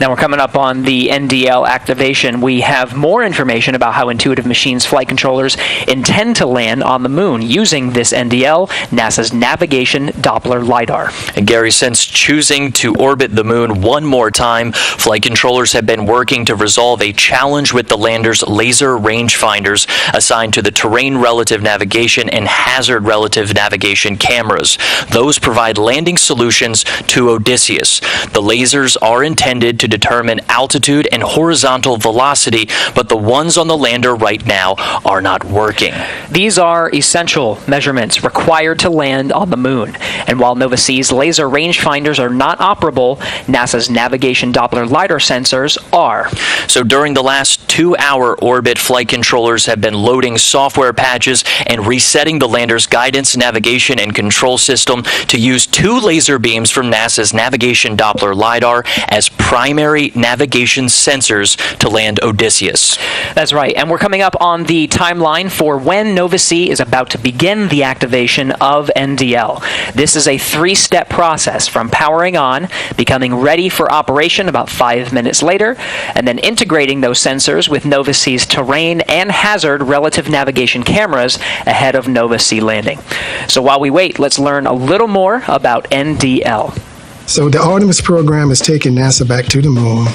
Now we're coming up on the NDL activation. We have more information about how Intuitive Machines flight controllers intend to land on the moon using this NDL, NASA's Navigation Doppler LiDAR. And Gary, since choosing to orbit the moon one more time, flight controllers have been working to resolve a challenge with the lander's laser rangefinders assigned to the terrain relative navigation and hazard relative navigation cameras. Those provide landing solutions to Odysseus. The lasers are intended to determine altitude and horizontal velocity, but the ones on the lander right now are not working. These are essential measurements required to land on the moon. And while Nova-C's laser rangefinders are not operable, NASA's Navigation Doppler LiDAR sensors are. So during the last 2-hour orbit, flight controllers have been loading software patches and resetting the lander's guidance, navigation, and control system to use 2 laser beams from NASA's Navigation Doppler LiDAR as primary navigation sensors to land Odysseus. That's right, and we're coming up on the timeline for when Nova-C is about to begin the activation of NDL. This is a 3-step process, from powering on, becoming ready for operation about 5 minutes later, and then integrating those sensors with Nova-C's terrain and hazard relative navigation cameras ahead of Nova-C landing. So while we wait, let's learn a little more about NDL. So the Artemis program is taking NASA back to the moon,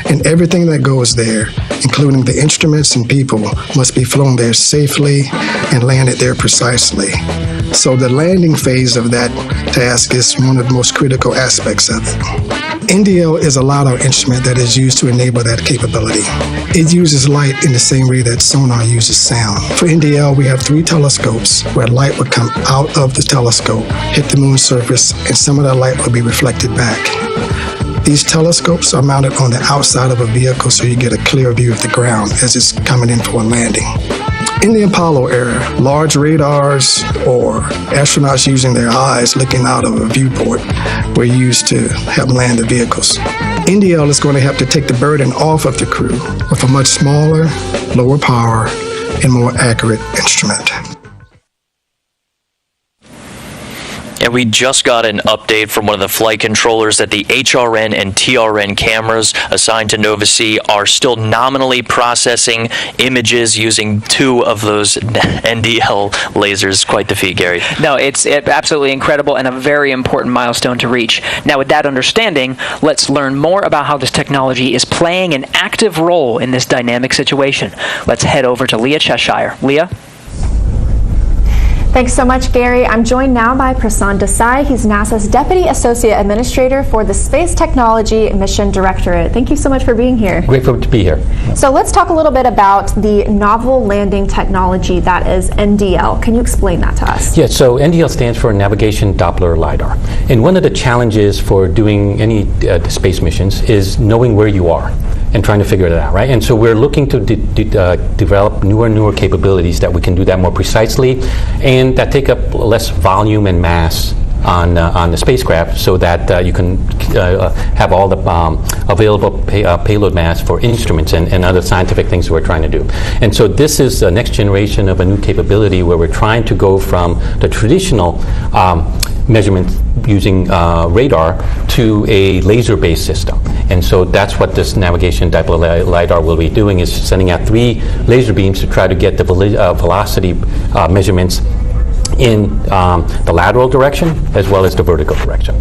and everything that goes there, including the instruments and people, must be flown there safely and landed there precisely. So the landing phase of that task is one of the most critical aspects of it. NDL is a LiDAR instrument that is used to enable that capability. It uses light in the same way that sonar uses sound. For NDL, we have 3 telescopes where light would come out of the telescope, hit the moon's surface, and some of that light will be reflected back. These telescopes are mounted on the outside of a vehicle so you get a clear view of the ground as it's coming in for a landing. In the Apollo era, large radars or astronauts using their eyes looking out of a viewport were used to help land the vehicles. NDL is going to help to take the burden off of the crew with a much smaller, lower power, and more accurate instrument. And we just got an update from one of the flight controllers that the HRN and TRN cameras assigned to Nova-C are still nominally processing images using 2 of those NDL lasers. Quite the feat, Gary. No, it's absolutely incredible and a very important milestone to reach. Now, with that understanding, let's learn more about how this technology is playing an active role in this dynamic situation. Let's head over to Leah Cheshire. Leah? Thanks so much, Gary. I'm joined now by Prasanth Desai. He's NASA's Deputy Associate Administrator for the Space Technology Mission Directorate. Thank you so much for being here. Grateful to be here. So let's talk a little bit about the novel landing technology that is NDL. Can you explain that to us? Yeah, so NDL stands for Navigation Doppler LiDAR. And one of the challenges for doing any space missions is knowing where you are and trying to figure it out, right? And so we're looking to develop newer capabilities that we can do that more precisely and that take up less volume and mass on the spacecraft so that you can have all the available payload mass for instruments and other scientific things we're trying to do. And so this is the next generation of a new capability where we're trying to go from the traditional measurements using radar to a laser-based system. And so that's what this navigation dipole LiDAR will be doing, is sending out 3 laser beams to try to get the velocity measurements in the lateral direction as well as the vertical direction.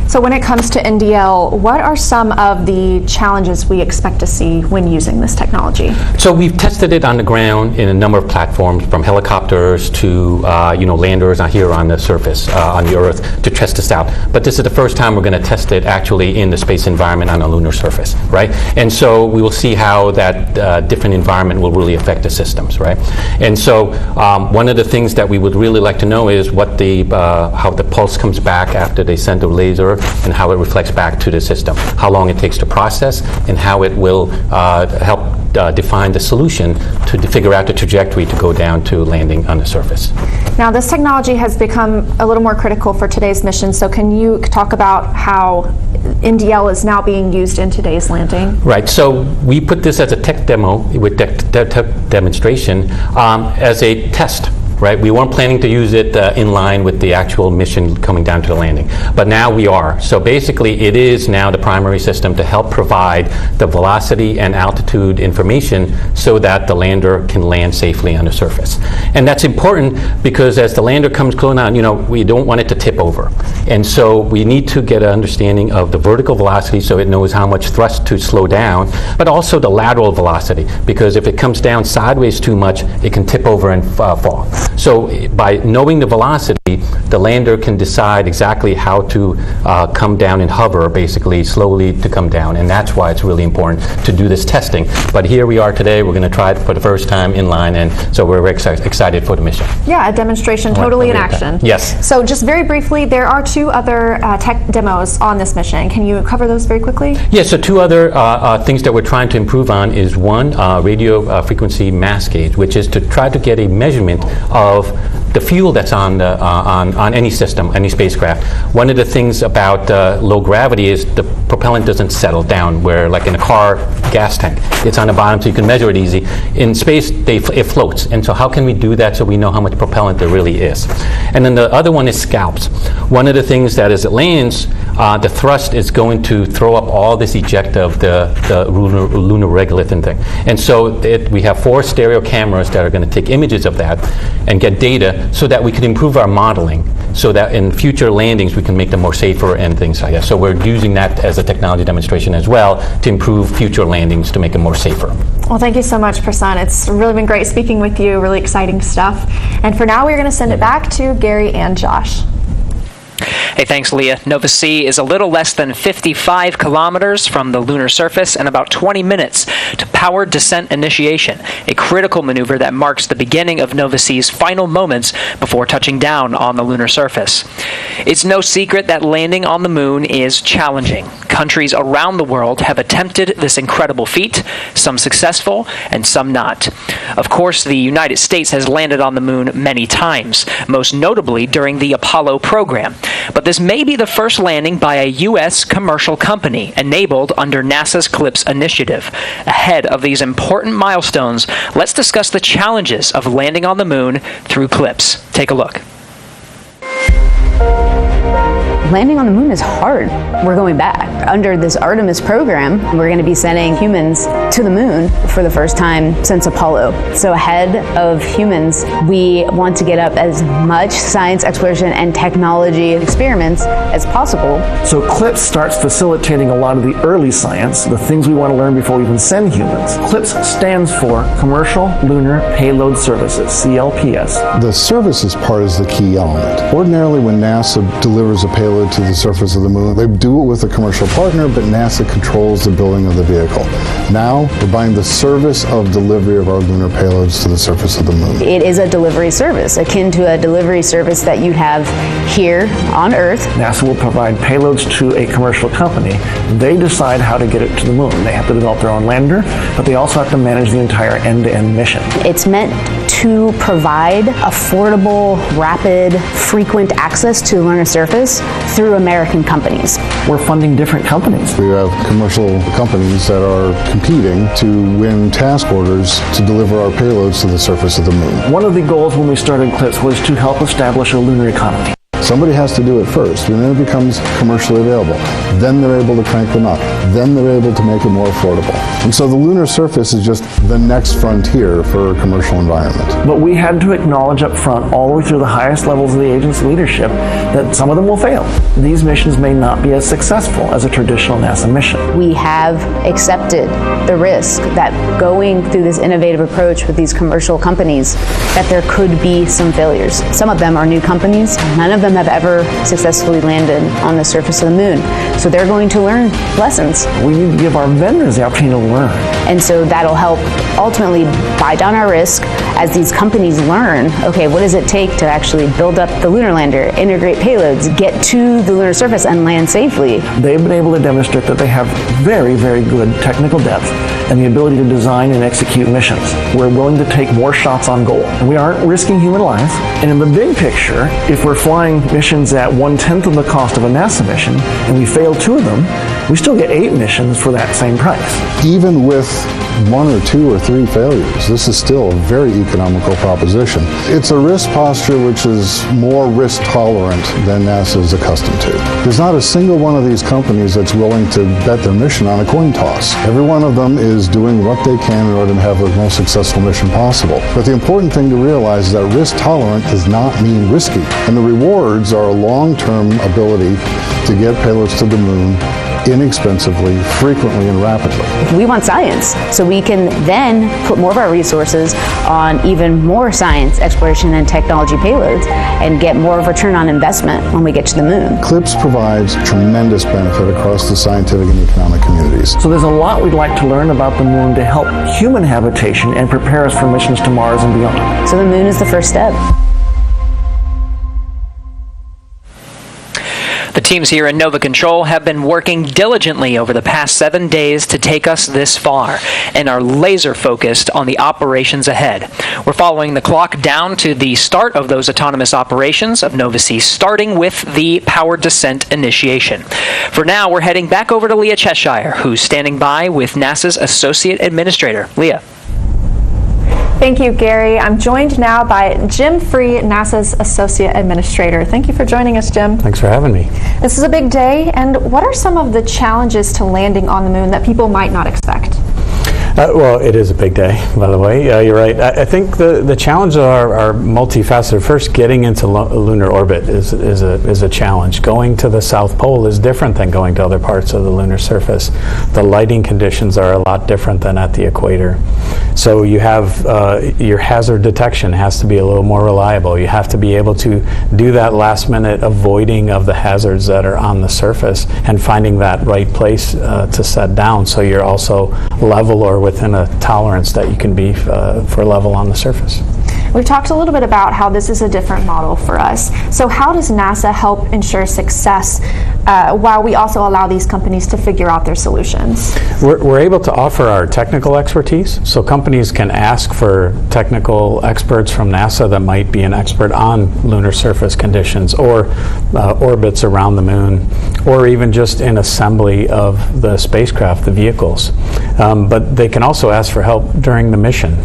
So when it comes to NDL, what are some of the challenges we expect to see when using this technology? So we've tested it on the ground in a number of platforms, from helicopters to landers here on the surface on the Earth, to test this out. But this is the first time we're going to test it actually in the space environment on a lunar surface, right? And so we will see how that different environment will really affect the systems, right? And so one of the things that we would really like to know is what how the pulse comes back after they send the laser, and how it reflects back to the system, how long it takes to process, and how it will help define the solution to figure out the trajectory to go down to landing on the surface. Now, this technology has become a little more critical for today's mission, so can you talk about how NDL is now being used in today's landing? Right, so we put this as a tech demo with tech demonstration as a test. Right? We weren't planning to use it in line with the actual mission coming down to the landing, but now we are. So basically it is now the primary system to help provide the velocity and altitude information so that the lander can land safely on the surface. And that's important because as the lander comes close on, we don't want it to tip over. And so we need to get an understanding of the vertical velocity so it knows how much thrust to slow down, but also the lateral velocity, because if it comes down sideways too much, it can tip over and fall. So by knowing the velocity, the lander can decide exactly how to come down and hover, basically slowly to come down, and that's why it's really important to do this testing. But here we are today, we're going to try it for the first time in line, and so we're excited for the mission. Yeah, a demonstration totally in action. Yes. So just very briefly, there are 2 other tech demos on this mission. Can you cover those very quickly? Yeah, so 2 other things that we're trying to improve on is one, radio frequency mass gauge, which is to try to get a measurement of the fuel that's on any system, any spacecraft. One of the things about low gravity is the propellant doesn't settle down, where like in a car gas tank, it's on the bottom so you can measure it easy. In space, it floats. And so how can we do that so we know how much propellant there really is? And then the other one is scalps. One of the things that as it lands, the thrust is going to throw up all this eject of the lunar regolith and thing. And so we have 4 stereo cameras that are going to take images of that and get data so that we can improve our modeling, so that in future landings we can make them more safer and things like that. So we're using that as a technology demonstration as well to improve future landings to make them more safer. Well, thank you so much, Prasanth. It's really been great speaking with you, really exciting stuff. And for now, we're going to send it back to Gary and Josh. Hey, thanks, Leah. Nova C is a little less than 55 kilometers from the lunar surface and about 20 minutes to powered descent initiation, a critical maneuver that marks the beginning of Nova C's final moments before touching down on the lunar surface. It's no secret that landing on the moon is challenging. Countries around the world have attempted this incredible feat, some successful and some not. Of course, the United States has landed on the moon many times, most notably during the Apollo program. But this may be the first landing by a U.S. commercial company enabled under NASA's CLIPS initiative. Ahead of these important milestones, let's discuss the challenges of landing on the moon through CLIPS. Take a look. Landing on the moon is hard. We're going back. Under this Artemis program, we're going to be sending humans to the moon for the first time since Apollo. So ahead of humans, we want to get up as much science, exploration, and technology experiments as possible. So CLIPS starts facilitating a lot of the early science, the things we want to learn before we even send humans. CLIPS stands for Commercial Lunar Payload Services, CLPS. The services part is the key element. Ordinarily, when NASA delivers a payload to the surface of the moon, they do it with a commercial partner, but NASA controls the building of the vehicle. Now, we're buying the service of delivery of our lunar payloads to the surface of the moon. It is a delivery service, akin to a delivery service that you'd have here on Earth. NASA will provide payloads to a commercial company. They decide how to get it to the moon. They have to develop their own lander, but they also have to manage the entire end-to-end mission. It's meant to provide affordable, rapid, frequent access to the lunar surface through American companies. We're funding different companies. We have commercial companies that are competing to win task orders to deliver our payloads to the surface of the moon. One of the goals when we started CLIPS was to help establish a lunar economy. Somebody has to do it first, and then it becomes commercially available. Then they're able to crank them up. Then they're able to make it more affordable. And so the lunar surface is just the next frontier for a commercial environment. But we had to acknowledge up front, all the way through the highest levels of the agency leadership, that some of them will fail. These missions may not be as successful as a traditional NASA mission. We have accepted the risk that going through this innovative approach with these commercial companies, that there could be some failures. Some of them are new companies. None of them have ever successfully landed on the surface of the moon. So they're going to learn lessons. We need to give our vendors the opportunity to learn. And so that'll help ultimately buy down our risk as these companies learn, okay, what does it take to actually build up the lunar lander, integrate payloads, get to the lunar surface and land safely. They've been able to demonstrate that they have very, very good technical depth and the ability to design and execute missions. We're willing to take more shots on goal. And we aren't risking human lives. And in the big picture, if we're flying missions at 1/10 of the cost of a NASA mission and we fail 2 of them, we still get 8 missions for that same price. Even with 1 or 2 or 3 failures, this is still a very economical proposition. It's a risk posture which is more risk tolerant than NASA is accustomed to. There's not a single one of these companies that's willing to bet their mission on a coin toss. Every one of them is doing what they can in order to have the most successful mission possible. But the important thing to realize is that risk tolerant does not mean risky. And the rewards are a long-term ability to get payloads to the moon inexpensively, frequently, and rapidly. We want science, so we can then put more of our resources on even more science, exploration, and technology payloads and get more of a return on investment when we get to the moon. CLIPS provides tremendous benefit across the scientific and economic communities. So there's a lot we'd like to learn about the moon to help human habitation and prepare us for missions to Mars and beyond. So the moon is the first step. The teams here in Nova Control have been working diligently over the past 7 days to take us this far and are laser focused on the operations ahead. We're following the clock down to the start of those autonomous operations of Nova C, starting with the powered descent initiation. For now, we're heading back over to Leah Cheshire, who's standing by with NASA's Associate Administrator. Leah. Thank you, Gary. I'm joined now by Jim Free, NASA's Associate Administrator. Thank you for joining us, Jim. Thanks for having me. This is a big day, and what are some of the challenges to landing on the moon that people might not expect? Well, it is a big day, by the way. You're right. I think the challenges are multifaceted. First, getting into lunar orbit is a challenge. Going to the South Pole is different than going to other parts of the lunar surface. The lighting conditions are a lot different than at the equator. So you have your hazard detection has to be a little more reliable. You have to be able to do that last minute avoiding of the hazards that are on the surface and finding that right place to set down, so you're also level or within a tolerance that you can be for level on the surface. We've talked a little bit about how this is a different model for us. So how does NASA help ensure success while we also allow these companies to figure out their solutions? We're able to offer our technical expertise, so companies can ask for technical experts from NASA that might be an expert on lunar surface conditions or orbits around the moon, or even just in assembly of the spacecraft, the vehicles. But they can also ask for help during the mission.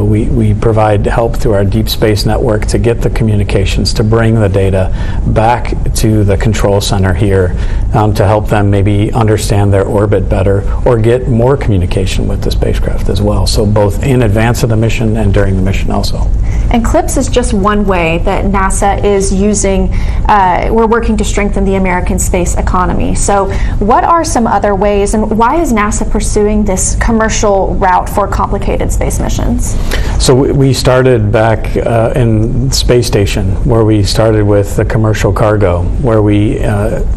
We provide help through our deep space network to get the communications, to bring the data back to the control center here, to help them maybe understand their orbit better or get more communication with the spacecraft as well. So both in advance of the mission and during the mission also. And CLIPS is just one way that NASA is using, we're working to strengthen the American space economy. So what are some other ways, and why is NASA pursuing this commercial route for complicated space missions? So we started back in space station, where we started with the commercial cargo, where we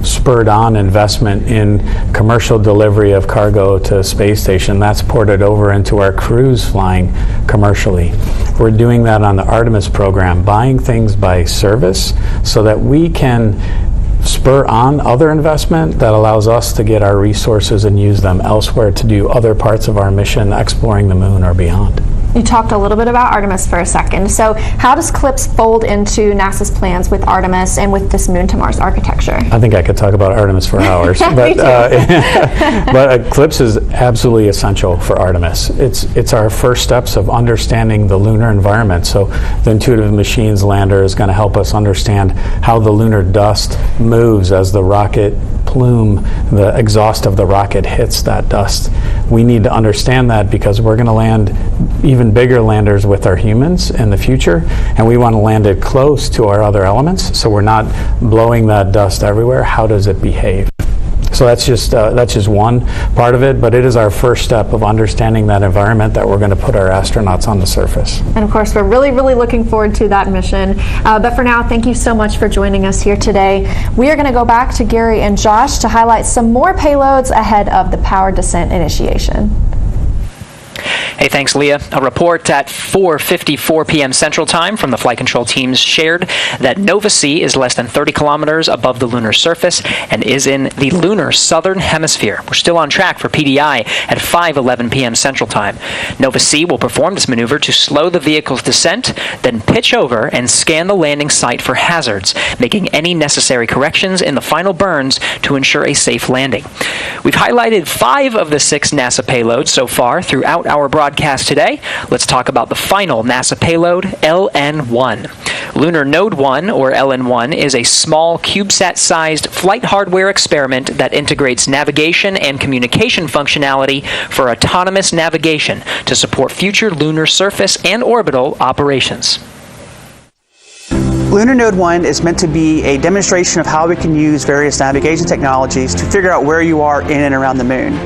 spurred on investment in commercial delivery of cargo to space station. That's ported over into our cruise flying commercially. We're doing that on the Artemis program, buying things by service so that we can spur on other investment that allows us to get our resources and use them elsewhere to do other parts of our mission, exploring the moon or beyond. You talked a little bit about Artemis for a second. So how does CLIPS fold into NASA's plans with Artemis and with this Moon to Mars architecture? I think I could talk about Artemis for hours. But CLIPS is absolutely essential for Artemis. It's our first steps of understanding the lunar environment. So the Intuitive Machines lander is going to help us understand how the lunar dust moves as the rocket plume, the exhaust of the rocket hits that dust. We need to understand that because we're going to land even bigger landers with our humans in the future, and we want to land it close to our other elements, so we're not blowing that dust everywhere. How does it behave? So that's just one part of it, but it is our first step of understanding that environment that we're going to put our astronauts on the surface. And of course, we're really, really looking forward to that mission. But for now, thank you so much for joining us here today. We are going to go back to Gary and Josh to highlight some more payloads ahead of the powered descent initiation. Hey, thanks, Leah. A report at 4:54 p.m. Central Time from the flight control teams shared that Nova C is less than 30 kilometers above the lunar surface and is in the lunar southern hemisphere. We're still on track for PDI at 5:11 p.m. Central Time. Nova C will perform this maneuver to slow the vehicle's descent, then pitch over and scan the landing site for hazards, making any necessary corrections in the final burns to ensure a safe landing. We've highlighted 5 of the 6 NASA payloads so far throughout our broadcast today. Let's talk about the final NASA payload, LN-1. Lunar Node 1, or LN-1, is a small CubeSat-sized flight hardware experiment that integrates navigation and communication functionality for autonomous navigation to support future lunar surface and orbital operations. Lunar Node 1 is meant to be a demonstration of how we can use various navigation technologies to figure out where you are in and around the moon.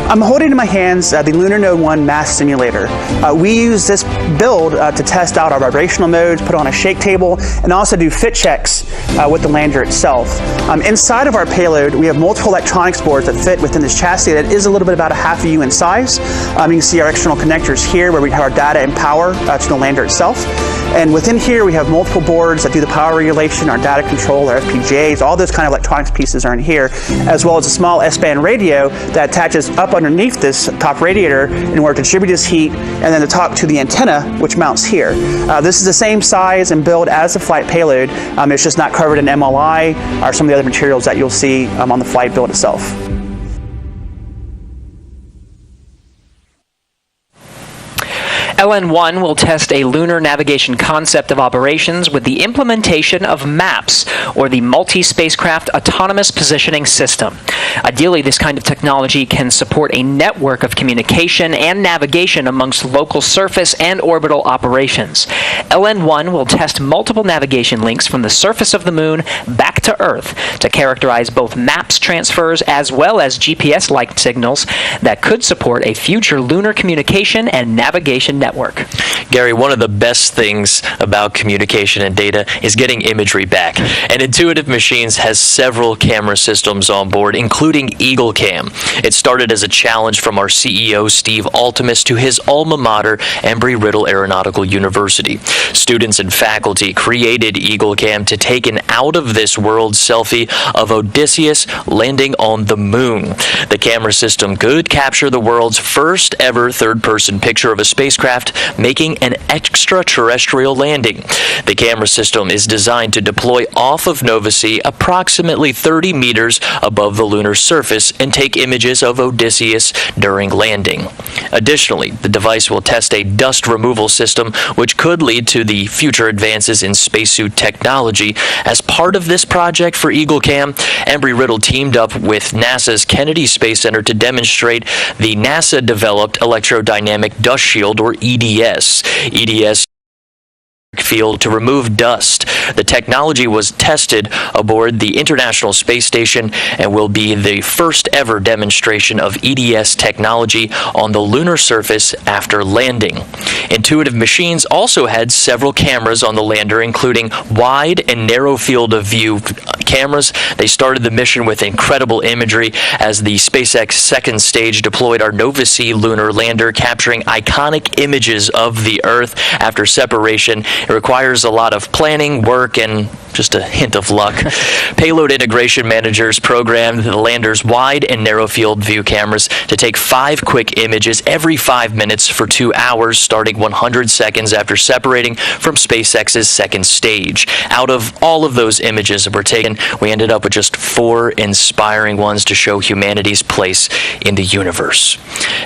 I'm holding in my hands the Lunar Node 1 mass simulator. We use this build to test out our vibrational modes, put on a shake table, and also do fit checks with the lander itself. Inside of our payload, we have multiple electronics boards that fit within this chassis that is a little bit about a half a U in size. You can see our external connectors here where we have our data and power to the lander itself. And within here, we have multiple boards that do the power regulation, our data control, our FPGAs, all those kind of electronics pieces are in here, as well as a small S-band radio that attaches up underneath this top radiator in order to distribute this heat, and then to talk to the antenna, which mounts here. This is the same size and build as the flight payload. It's just not covered in MLI or some of the other materials that you'll see on the flight build itself. LN1 will test a lunar navigation concept of operations with the implementation of MAPS, or the Multi-Spacecraft Autonomous Positioning System. Ideally, this kind of technology can support a network of communication and navigation amongst local surface and orbital operations. LN1 will test multiple navigation links from the surface of the Moon back to Earth to characterize both MAPS transfers as well as GPS-like signals that could support a future lunar communication and navigation network. Gary, one of the best things about communication and data is getting imagery back. And Intuitive Machines has several camera systems on board, including EagleCam. It started as a challenge from our CEO, Steve Altimus, to his alma mater, Embry-Riddle Aeronautical University. Students and faculty created EagleCam to take an out-of-this-world selfie of Odysseus landing on the Moon. The camera system could capture the world's first ever third-person picture of a spacecraft making an extraterrestrial landing. The camera system is designed to deploy off of Nova C approximately 30 meters above the lunar surface and take images of Odysseus during landing. Additionally, the device will test a dust removal system which could lead to the future advances in spacesuit technology. As part of this project for EagleCam, Embry-Riddle teamed up with NASA's Kennedy Space Center to demonstrate the NASA-developed electrodynamic dust shield, or EDS. EDS field to remove dust. The technology was tested aboard the International Space Station and will be the first ever demonstration of EDS technology on the lunar surface after landing. Intuitive Machines also had several cameras on the lander, including wide and narrow field of view cameras. They started the mission with incredible imagery as the SpaceX second stage deployed our Nova C lunar lander, capturing iconic images of the Earth after separation. It requires a lot of planning, work, and just a hint of luck. Payload integration managers programmed the lander's wide and narrow field view cameras to take 5 quick images every 5 minutes for 2 hours, starting 100 seconds after separating from SpaceX's second stage. Out of all of those images that were taken, we ended up with just 4 inspiring ones to show humanity's place in the universe.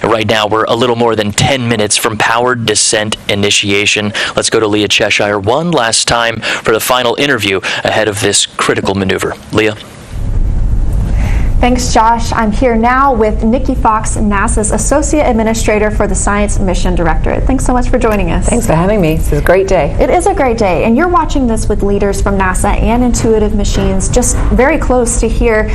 And right now, we're a little more than 10 minutes from powered descent initiation. Let's go to Leah Cheshire one last time for the final interview ahead of this critical maneuver. Leah. Thanks, Josh. I'm here now with Nikki Fox, NASA's Associate Administrator for the Science Mission Directorate. Thanks so much for joining us. Thanks for having me. This is a great day. It is a great day, and you're watching this with leaders from NASA and Intuitive Machines, just very close to here.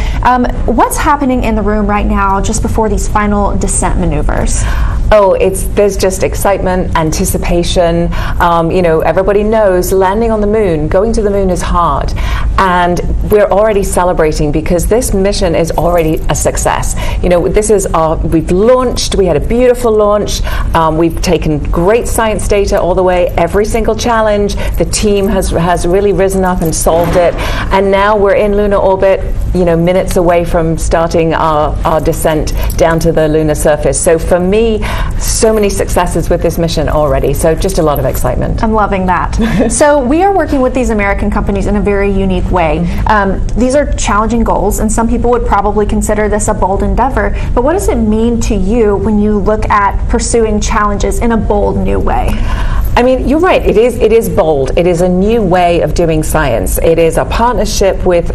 What's happening in the room right now just before these final descent maneuvers? Oh, there's just excitement, anticipation. Everybody knows landing on the moon, going to the moon is hard. And we're already celebrating because this mission is already a success. We've launched, we had a beautiful launch. We've taken great science data all the way, every single challenge. The team has really risen up and solved it. And now we're in lunar orbit, minutes away from starting our descent down to the lunar surface. So for me, so many successes with this mission already. So just a lot of excitement. I'm loving that. So we are working with these American companies in a very unique way. These are challenging goals, and some people would probably consider this a bold endeavor. But what does it mean to you when you look at pursuing challenges in a bold new way? I mean, you're right. It is bold. It is a new way of doing science. It is a partnership with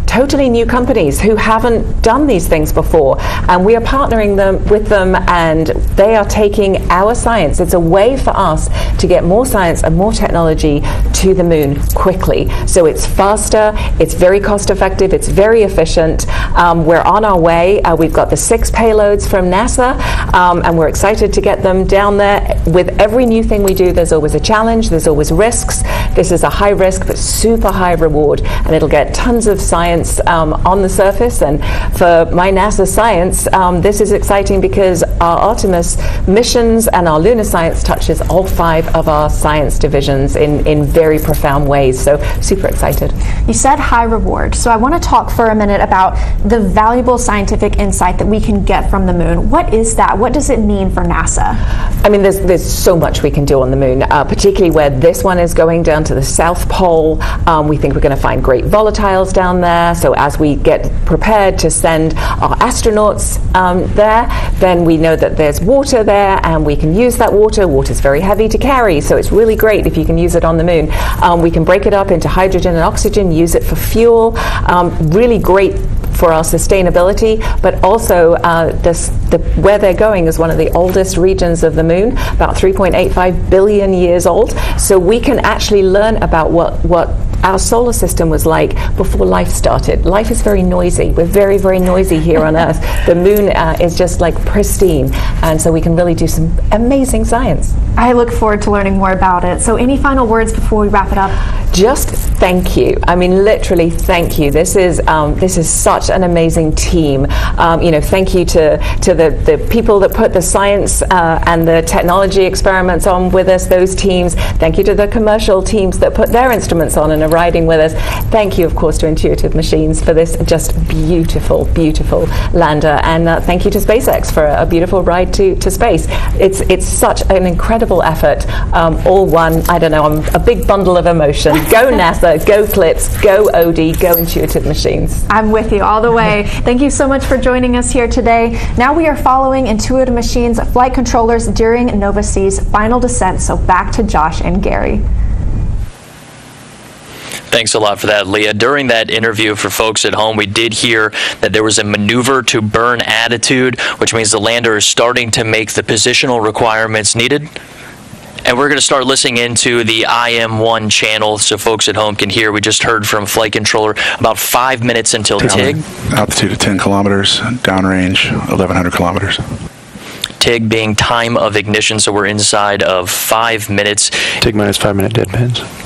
totally new companies who haven't done these things before, and we are partnering with them, and they are taking our science. It's a way for us to get more science and more technology to the moon quickly. So it's faster. It's very cost-effective. It's very efficient. We're on our way. We've got the 6 payloads from NASA, and we're excited to get them down there. With every new thing we do, there's always a challenge, there's always risks. This is a high risk but super high reward, and it'll get tons of science on the surface. And for my NASA science, this is exciting because our Artemis missions and our lunar science touches all 5 of our science divisions in very profound ways. So super excited. You said high reward, so I want to talk for a minute about the valuable scientific insight that we can get from the moon. What is that? what does it mean for NASA? I mean, there's so much we can do on the moon, particularly where this one is going down to the South Pole. We think we're going to find great volatiles down there. So as we get prepared to send our astronauts there, then we know that there's water there, and we can use that water. Water's very heavy to carry, so it's really great if you can use it on the moon. We can break it up into hydrogen and oxygen, use it for fuel. Really great for our sustainability, but also where they're going is one of the oldest regions of the moon, about 3.85 billion years old. So we can actually learn about what our solar system was like before life started. Life is very noisy. We're very, very noisy here on Earth. The moon is just like pristine, and so we can really do some amazing science. I look forward to learning more about it. So any final words before we wrap it up? Just thank you. I mean, literally thank you. This is such an amazing team. Thank you to the people that put the science and the technology experiments on with us, those teams. Thank you to the commercial teams that put their instruments on and are riding with us. Thank you, of course, to Intuitive Machines for this just beautiful, beautiful lander. And thank you to SpaceX for a beautiful ride to space. It's such an incredible effort. All one, I don't know, I'm a big bundle of emotion. Go NASA, go Clips, go Odie, go Intuitive Machines. I'm with you all the way. Thank you so much for joining us here today. Now we are following Intuitive Machines flight controllers during Nova-C's final descent. So back to Josh and Gary. Thanks a lot for that, Leah. During that interview for folks at home, we did hear that there was a maneuver to burn attitude, which means the lander is starting to make the positional requirements needed. And we're going to start listening into the IM1 channel so folks at home can hear. We just heard from flight controller about 5 minutes until TIG. Altitude of 10 kilometers, downrange 1,100 kilometers. TIG being time of ignition, so we're inside of 5 minutes. TIG minus 5 minute deadpans.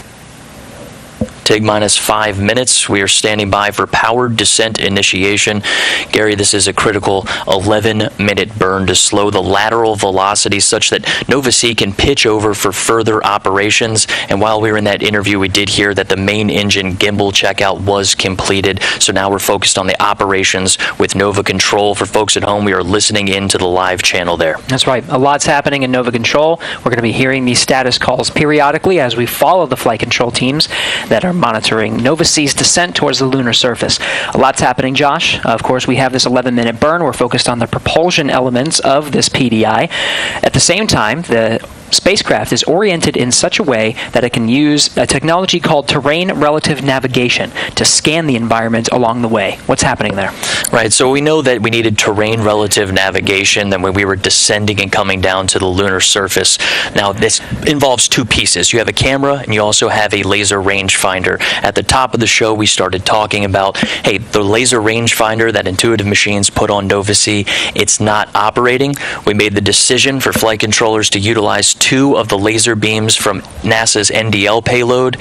TIG minus 5 minutes. We are standing by for powered descent initiation. Gary, this is a critical 11-minute burn to slow the lateral velocity such that Nova-C can pitch over for further operations. And while we were in that interview, we did hear that the main engine gimbal checkout was completed. So now we're focused on the operations with Nova Control. For folks at home, we are listening into the live channel there. That's right. A lot's happening in Nova Control. We're going to be hearing these status calls periodically as we follow the flight control teams that are monitoring Nova-C's descent towards the lunar surface. A lot's happening, Josh. Of course, we have this 11-minute burn. We're focused on the propulsion elements of this PDI. At the same time, the spacecraft is oriented in such a way that it can use a technology called terrain relative navigation to scan the environment along the way. What's happening there? Right, so we know that we needed terrain relative navigation then when we were descending and coming down to the lunar surface. Now, this involves two pieces. You have a camera and you also have a laser rangefinder. At the top of the show, we started talking about, hey, the laser rangefinder that Intuitive Machines put on Nova-C, it's not operating. We made the decision for flight controllers to utilize two of the laser beams from NASA's NDL payload,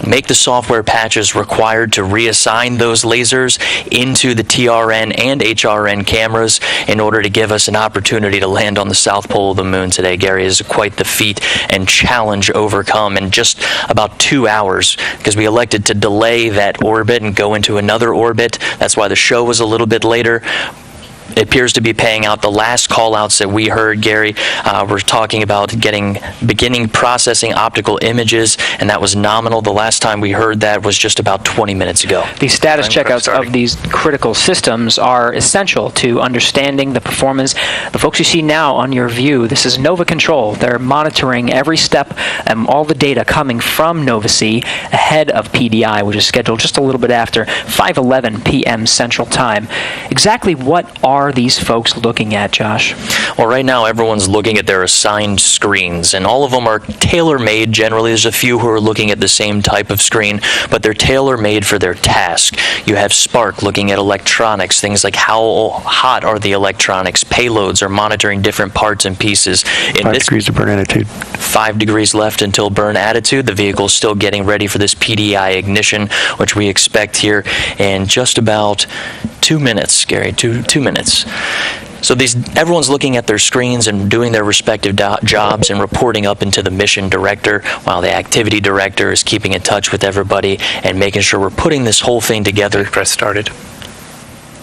make the software patches required to reassign those lasers into the TRN and HRN cameras in order to give us an opportunity to land on the south pole of the moon today. Gary, is quite the feat and challenge overcome in just about 2 hours because we elected to delay that orbit and go into another orbit. That's why the show was a little bit later. It appears to be paying out. The last call-outs that we heard, Gary, we're talking about beginning processing optical images, and that was nominal. The last time we heard that was just about 20 minutes ago. The status checkouts of these critical systems are essential to understanding the performance. The folks you see now on your view, this is Nova Control. They're monitoring every step and all the data coming from Nova-C ahead of PDI, which is scheduled just a little bit after 5:11 p.m. Central Time. Exactly what are these folks looking at, Josh? Well, right now everyone's looking at their assigned screens, and all of them are tailor-made. Generally, there's a few who are looking at the same type of screen, but they're tailor-made for their task. You have Spark looking at electronics, things like how hot are the electronics. Payloads are monitoring different parts and pieces. 5 degrees of burn attitude. 5 degrees left until burn attitude. The vehicle is still getting ready for this PDI ignition, which we expect here in just about 2 minutes, Gary, two minutes. So everyone's looking at their screens and doing their respective jobs and reporting up into the mission director, while the activity director is keeping in touch with everybody and making sure we're putting this whole thing together. Press started.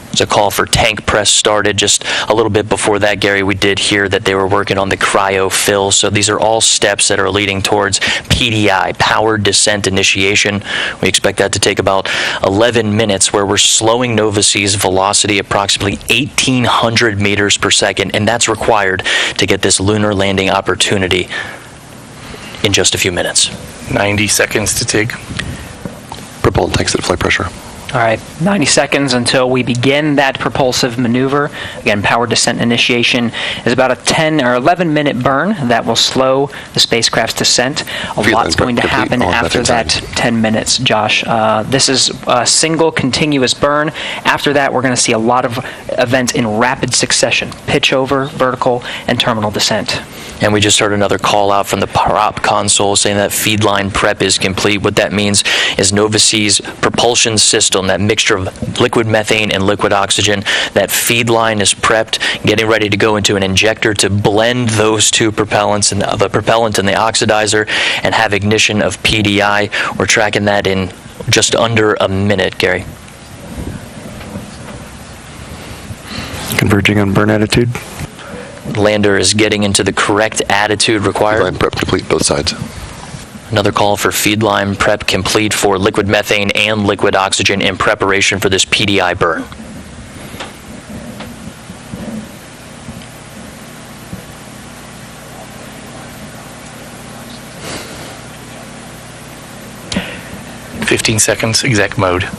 There's a call for tank press started. Just a little bit before that, Gary, we did hear that they were working on the cryo fill. So these are all steps that are leading towards PDI, powered descent initiation. We expect that to take about 11 minutes, where we're slowing Nova C's velocity approximately 1,800 meters per second, and that's required to get this lunar landing opportunity in just a few minutes. 90 seconds to TIG. Propellant tanks at flight pressure. All right, 90 seconds until we begin that propulsive maneuver. Again, powered descent initiation is about a 10 or 11 minute burn that will slow the spacecraft's descent. A lot's going to happen after that 10 minutes, Josh. This is a single continuous burn. After that, we're going to see a lot of events in rapid succession: pitch over, vertical, and terminal descent. And we just heard another call out from the prop console saying that feed line prep is complete. What that means is Nova C's propulsion system, that mixture of liquid methane and liquid oxygen, that feed line is prepped, getting ready to go into an injector to blend those two propellants, and the propellant and the oxidizer, and have ignition of PDI. We're tracking that in just under a minute, Gary. Converging on burn attitude. Lander is getting into the correct attitude required. Line prep complete, both sides. Another call for feed line prep complete for liquid methane and liquid oxygen in preparation for this PDI burn. "15 seconds, exec mode."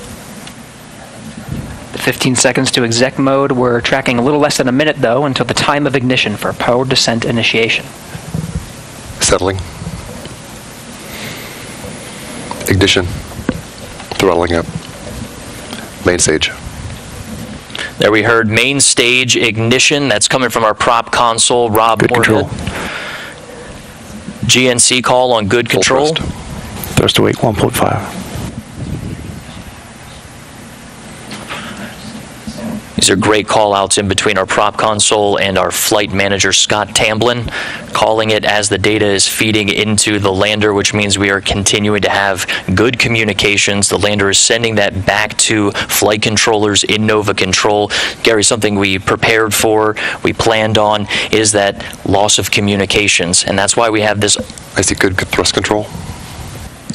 15 seconds to exec mode. We're tracking a little less than a minute, though, until the time of ignition for powered descent initiation. Settling. Ignition. Throttling up. Main stage. There we heard main stage ignition. That's coming from our prop console, Rob. Good control. GNC call on good control. Thrust to weight 1.5. These are great call-outs in between our prop console and our flight manager, Scott Tamblin, calling it as the data is feeding into the lander, which means we are continuing to have good communications. The lander is sending that back to flight controllers in Nova Control. Gary, something we prepared for, we planned on, is that loss of communications, and that's why we have this. I see good thrust control.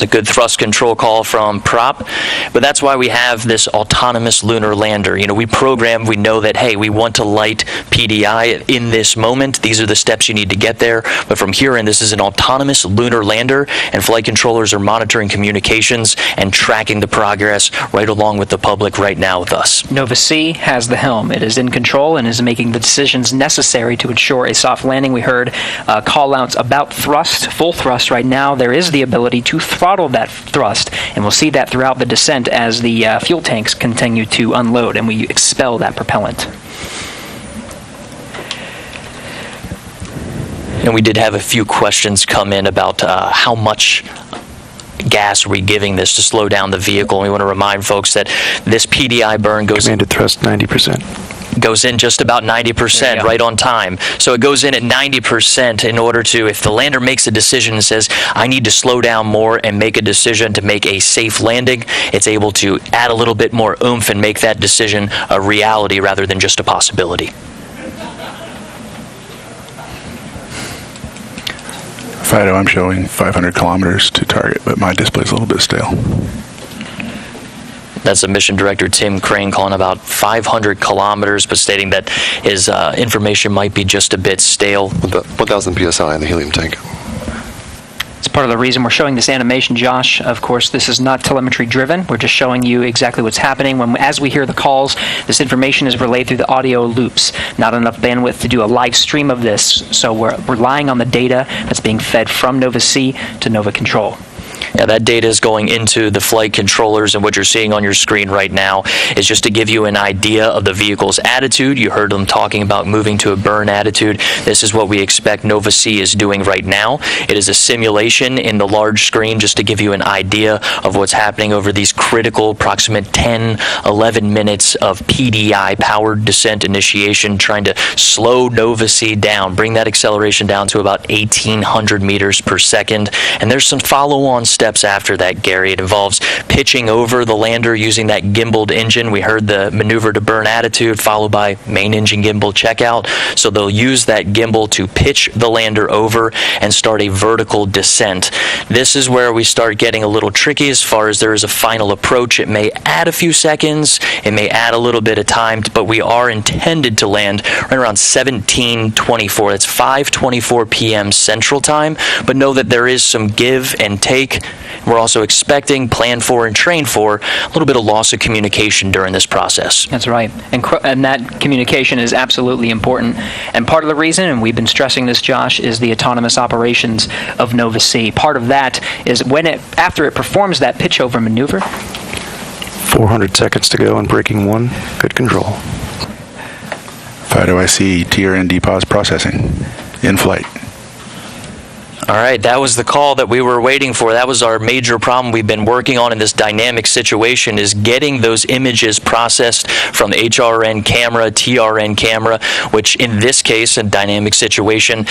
A good thrust control call from prop, but that's why we have this autonomous lunar lander. You know, we programmed, we know that, hey, we want to light PDI in this moment. These are the steps you need to get there. But from here in, this is an autonomous lunar lander, and flight controllers are monitoring communications and tracking the progress right along with the public right now with us. Nova C has the helm. It is in control and is making the decisions necessary to ensure a soft landing. We heard call-outs about thrust, full thrust right now. There is the ability to throttle that thrust, and we'll see that throughout the descent as the fuel tanks continue to unload and we expel that propellant. And we did have a few questions come in about how much gas are we giving this to slow down the vehicle. And we want to remind folks that this PDI burn goes Commanded thrust 90%. Goes in just about 90%, right on time. So it goes in at 90% in order to, if the lander makes a decision and says, I need to slow down more and make a decision to make a safe landing, it's able to add a little bit more oomph and make that decision a reality rather than just a possibility. Fido, I'm showing 500 kilometers to target, but my display's a little bit stale. That's the mission director, Tim Crane, calling about 500 kilometers, but stating that his information might be just a bit stale. 1,000 psi in the helium tank. It's part of the reason we're showing this animation, Josh. Of course, this is not telemetry driven. We're just showing you exactly what's happening. As we hear the calls, this information is relayed through the audio loops. Not enough bandwidth to do a live stream of this, so we're relying on the data that's being fed from Nova C to Nova Control. Yeah, that data is going into the flight controllers, and what you're seeing on your screen right now is just to give you an idea of the vehicle's attitude. You heard them talking about moving to a burn attitude. This is what we expect Nova C is doing right now. It is a simulation in the large screen just to give you an idea of what's happening over these critical approximate 10, 11 minutes of PDI, powered descent initiation, trying to slow Nova C down, bring that acceleration down to about 1,800 meters per second. And there's some follow-on steps steps after that, Gary. It involves pitching over the lander using that gimbaled engine. We heard the maneuver to burn attitude followed by main engine gimbal checkout. So they'll use that gimbal to pitch the lander over and start a vertical descent. This is where we start getting a little tricky as far as there is a final approach. It may add a few seconds, it may add a little bit of time, but we are intended to land right around 17:24. That's 5:24 p.m. Central Time, but know that there is some give and take. We're also expecting, plan for, and train for a little bit of loss of communication during this process. That's right. And that communication is absolutely important. And part of the reason, and we've been stressing this, Josh, is the autonomous operations of Nova-C. Part of that is after it performs that pitch over maneuver. 400 seconds to go and braking 1. Good control. Fido, I see TRN depause processing in flight. All right, that was the call that we were waiting for. That was our major problem we've been working on in this dynamic situation, is getting those images processed from the HRN camera, TRN camera, which in this case, a dynamic situation,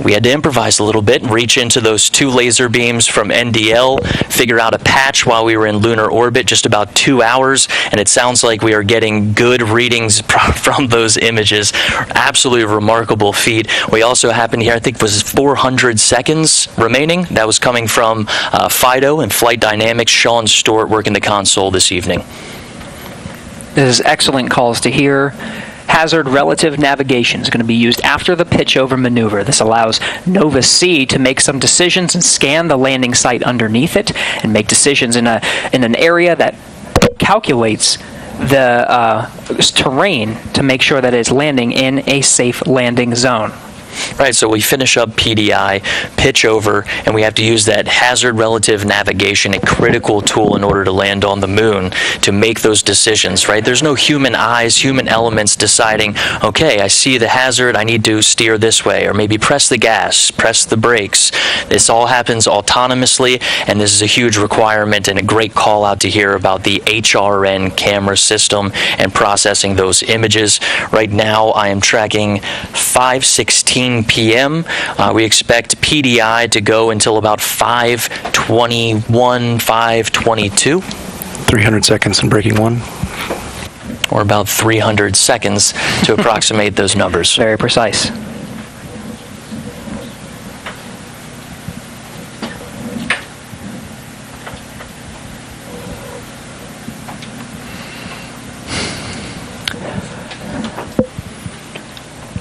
we had to improvise a little bit and reach into those 2 laser beams from NDL, figure out a patch while we were in lunar orbit, just about 2 hours, and it sounds like we are getting good readings from those images. Absolutely remarkable feat. We also happened here, I think it was 400 seconds remaining. That was coming from Fido and Flight Dynamics. Sean Stewart working the console this evening. This is excellent calls to hear. Hazard relative navigation is going to be used after the pitch over maneuver. This allows Nova-C to make some decisions and scan the landing site underneath it and make decisions in an area that calculates the terrain to make sure that it's landing in a safe landing zone. Right, so we finish up PDI, pitch over, and we have to use that hazard relative navigation, a critical tool in order to land on the moon, to make those decisions, right? There's no human eyes, human elements deciding, okay, I see the hazard, I need to steer this way, or maybe press the gas, press the brakes. This all happens autonomously, and this is a huge requirement and a great call out to hear about the HRN camera system and processing those images. Right now, I am tracking 5:16 p.m. We expect PDI to go until about 5:21, 5:22. 300 seconds and braking 1. Or about 300 seconds to approximate those numbers. Very precise.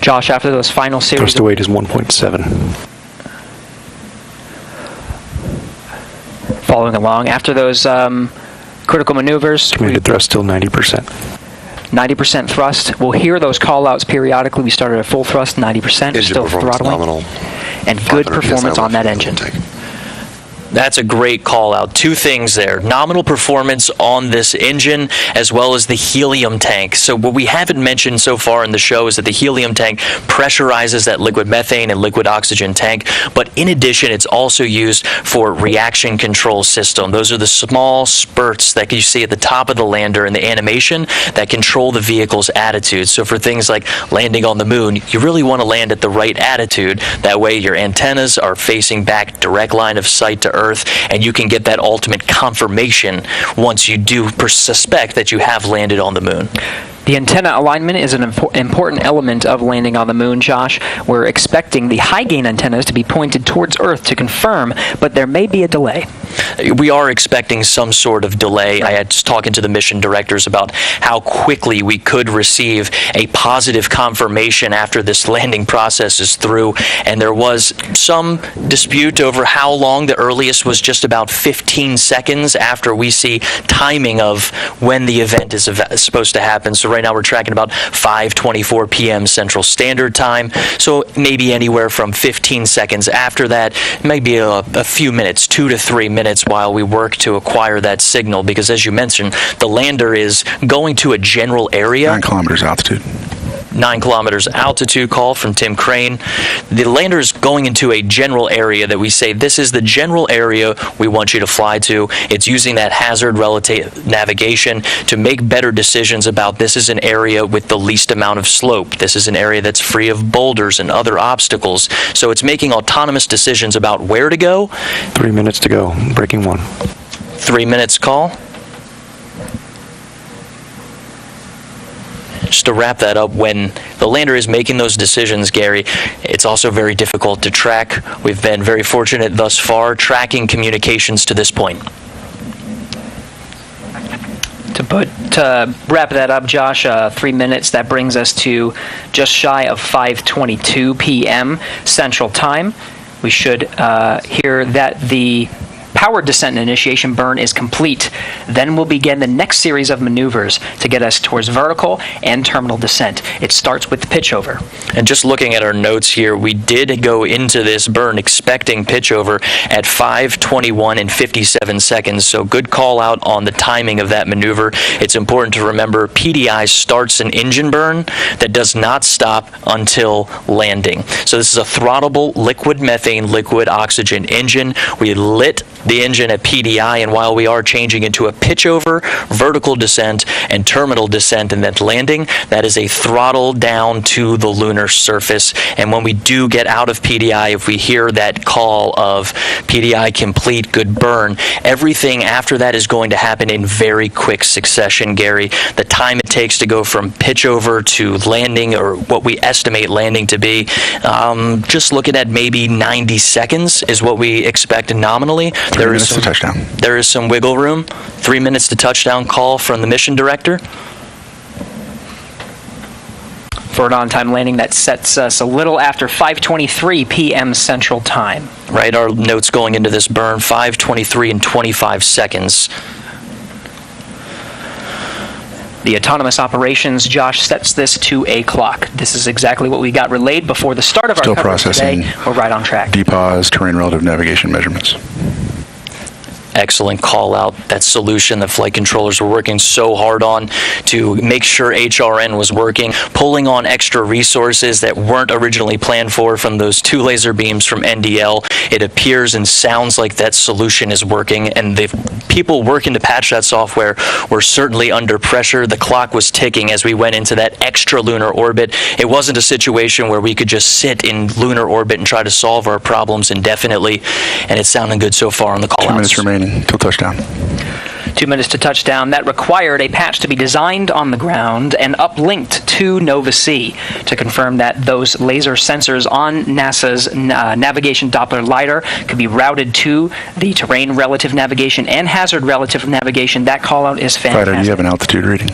Josh, after those final series... Thrust to weight is 1.7. Following along, after those critical maneuvers... Committed thrust still 90%. 90% thrust. We'll hear those call-outs periodically. We started at full thrust, 90%, still throttling. Nominal. And good performance on that engine. That's a great call out. 2 things there. Nominal performance on this engine as well as the helium tank. So what we haven't mentioned so far in the show is that the helium tank pressurizes that liquid methane and liquid oxygen tank. But in addition, it's also used for reaction control system. Those are the small spurts that you see at the top of the lander in the animation that control the vehicle's attitude. So for things like landing on the moon, you really want to land at the right attitude. That way your antennas are facing back, direct line of sight to Earth, and you can get that ultimate confirmation once you do suspect that you have landed on the moon. The antenna alignment is an important element of landing on the moon, Josh. We're expecting the high-gain antennas to be pointed towards Earth to confirm, but there may be a delay. We are expecting some sort of delay. I had just talking to the mission directors about how quickly we could receive a positive confirmation after this landing process is through, and there was some dispute over how long. The earliest was just about 15 seconds after we see timing of when the event is supposed to happen. So right now we're tracking about 5:24 p.m. Central Standard Time. So maybe anywhere from 15 seconds after that, maybe a few minutes, 2 to 3 minutes while we work to acquire that signal. Because as you mentioned, the lander is going to a general area. 9 kilometers altitude. 9 kilometers altitude call from Tim Crane. The lander is going into a general area that we say, this is the general area we want you to fly to. It's using that hazard relative navigation to make better decisions about, this is an area with the least amount of slope. This is an area that's free of boulders and other obstacles. So it's making autonomous decisions about where to go. 3 minutes to go. Breaking 1. 3 minutes call. Just to wrap that up, when the lander is making those decisions, Gary, it's also very difficult to track. We've been very fortunate thus far tracking communications to this point. To wrap that up, Josh, 3 minutes, that brings us to just shy of 5:22 p.m. Central Time. We should hear that the power descent and initiation burn is complete. Then we'll begin the next series of maneuvers to get us towards vertical and terminal descent. It starts with pitch over. And just looking at our notes here, we did go into this burn expecting pitch over at 5:21 and 57 seconds. So good call out on the timing of that maneuver. It's important to remember PDI starts an engine burn that does not stop until landing. So this is a throttleable liquid methane, liquid oxygen engine. We lit the engine at PDI, and while we are changing into a pitch over, vertical descent, and terminal descent and then landing, that is a throttle down to the lunar surface. And when we do get out of PDI, if we hear that call of PDI complete, good burn, everything after that is going to happen in very quick succession, Gary. The time it takes to go from pitch over to landing, or what we estimate landing to be, just looking at maybe 90 seconds is what we expect nominally. 3 minutes to touchdown. There is some wiggle room. 3 minutes to touchdown call from the mission director. For an on-time landing, that sets us a little after 5:23 p.m. Central Time. Right, our notes going into this burn, 5:23 and 25 seconds. The autonomous operations, Josh, sets this to a clock. This is exactly what we got relayed before the start of our Still coverage processing. today. We're right on track. DPAS, terrain relative navigation measurements. Excellent call out. That solution that flight controllers were working so hard on to make sure HRN was working, pulling on extra resources that weren't originally planned for from those 2 laser beams from NDL. It appears and sounds like that solution is working, and the people working to patch that software were certainly under pressure. The clock was ticking as we went into that extra lunar orbit. It wasn't a situation where we could just sit in lunar orbit and try to solve our problems indefinitely, and it's sounding good so far on the call outs. 2 minutes remaining till touchdown. 2 minutes to touchdown. That required a patch to be designed on the ground and uplinked to Nova-C to confirm that those laser sensors on NASA's navigation Doppler lidar could be routed to the terrain relative navigation and hazard relative navigation. That call out is fantastic. Fido, do you have an altitude reading?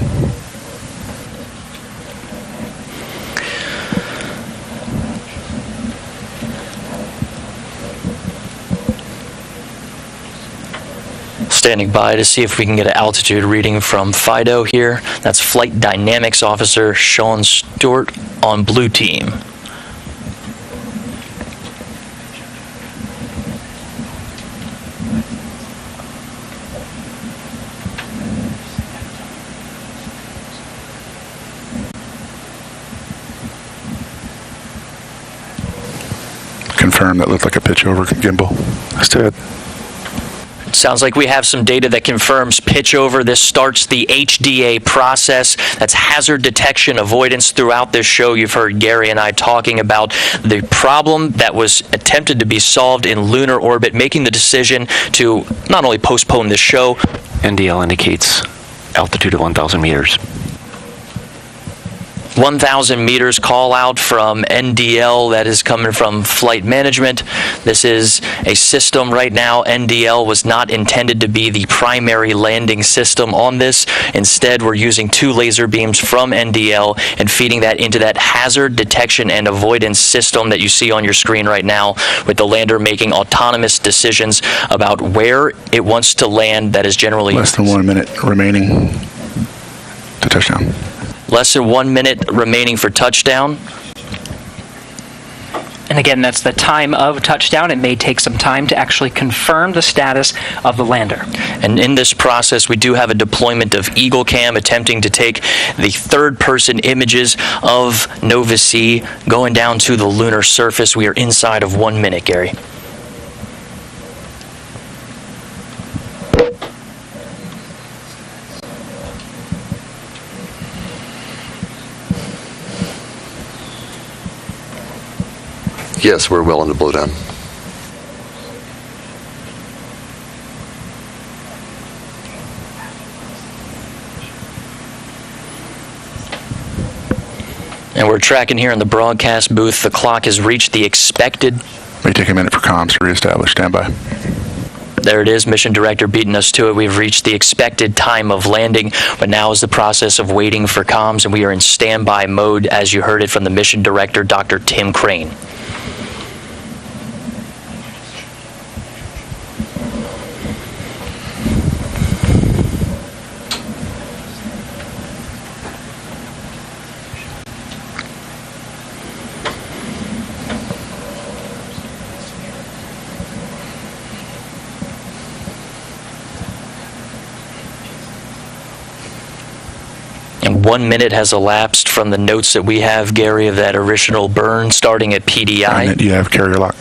Standing by to see if we can get an altitude reading from Fido here. That's Flight Dynamics Officer Sean Stewart on Blue Team. Confirm, that looked like a pitch over gimbal. Let's do it. Sounds like we have some data that confirms pitch over. This starts the HDA process. That's hazard detection avoidance. Throughout this show, you've heard Gary and I talking about the problem that was attempted to be solved in lunar orbit, making the decision to not only postpone this show. NDL indicates altitude of 1,000 meters. 1,000 meters call out from NDL. That is coming from flight management. This is a system right now. NDL was not intended to be the primary landing system on this. Instead, we're using 2 laser beams from NDL and feeding that into that hazard detection and avoidance system that you see on your screen right now, with the lander making autonomous decisions about where it wants to land. That is generally less than 1 minute remaining to touchdown. Less than 1 minute remaining for touchdown. And again, that's the time of touchdown. It may take some time to actually confirm the status of the lander. And in this process, we do have a deployment of Eagle Cam attempting to take the third-person images of Nova C going down to the lunar surface. We are inside of 1 minute, Gary. Yes, we're well into blowdown. And we're tracking here in the broadcast booth. The clock has reached the expected. May take a minute for comms to reestablish. Stand by. There it is, mission director beating us to it. We've reached the expected time of landing, but now is the process of waiting for comms, and we are in standby mode, as you heard it from the mission director, Dr. Tim Crane. And 1 minute has elapsed from the notes that we have, Gary, of that original burn starting at PDI. Do you have carrier lock?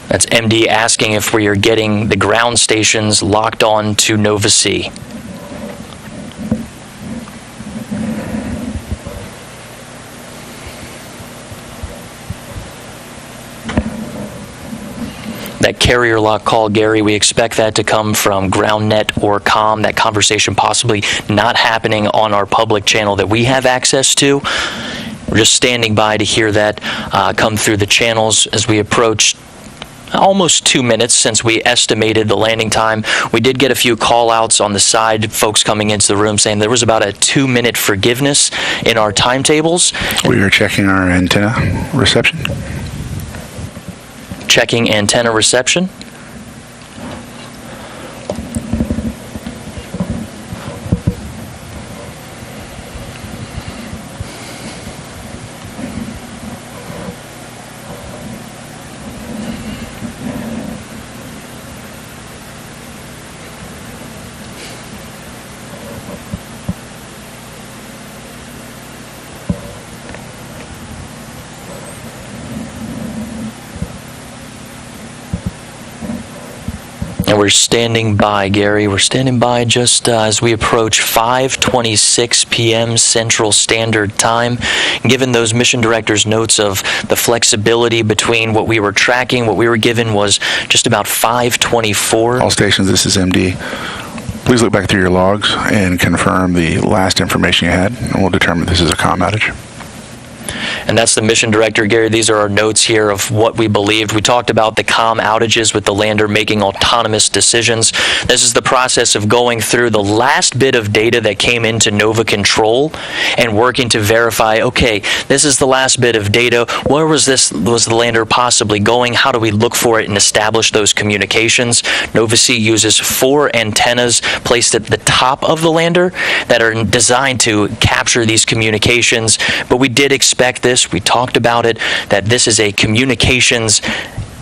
That's MD asking if we are getting the ground stations locked on to Nova C. That carrier lock call, Gary, we expect that to come from GroundNet or COM, that conversation possibly not happening on our public channel that we have access to. We're just standing by to hear that come through the channels as we approach almost 2 minutes since we estimated the landing time. We did get a few call-outs on the side, folks coming into the room saying there was about a 2-minute forgiveness in our timetables. We are checking our antenna reception. Checking antenna reception. And we're standing by, Gary. We're standing by just as we approach 5:26 p.m. Central Standard Time. Given those mission directors' notes of the flexibility between what we were tracking, what we were given was just about 5:24. All stations, this is MD. Please look back through your logs and confirm the last information you had, and we'll determine this is a comm outage. And that's the mission director, Gary. These are our notes here of what we believed. We talked about the comm outages with the lander making autonomous decisions. This is the process of going through the last bit of data that came into Nova Control and working to verify, okay, this is the last bit of data. Where was the lander possibly going? How do we look for it and establish those communications? Nova C uses 4 antennas placed at the top of the lander that are designed to capture these communications, but we did expect this. We talked about it, that this is a communications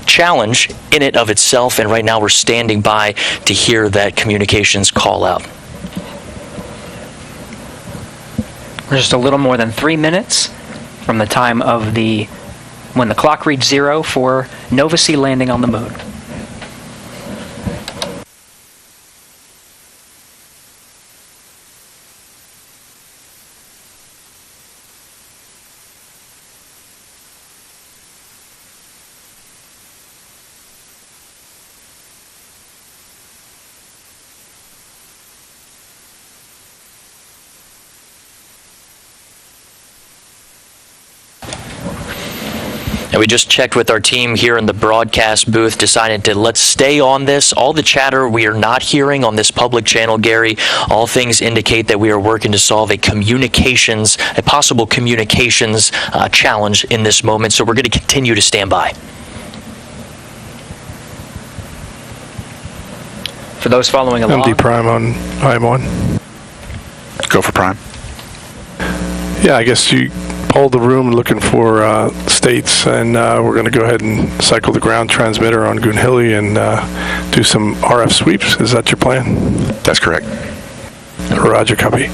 challenge in it of itself, and right now we're standing by to hear that communications call out. We're just a little more than 3 minutes from the time of when the clock reads 0 for Nova C landing on the moon. And we just checked with our team here in the broadcast booth, decided to let's stay on this. All the chatter we are not hearing on this public channel, Gary, all things indicate that we are working to solve a possible communications challenge in this moment. So we're going to continue to stand by. For those following along. MD Prime on IM1. Go for Prime. Yeah, I guess you polled the room looking for states, and we're going to go ahead and cycle the ground transmitter on Goonhilly and do some RF sweeps. Is that your plan? That's correct. Roger, copy.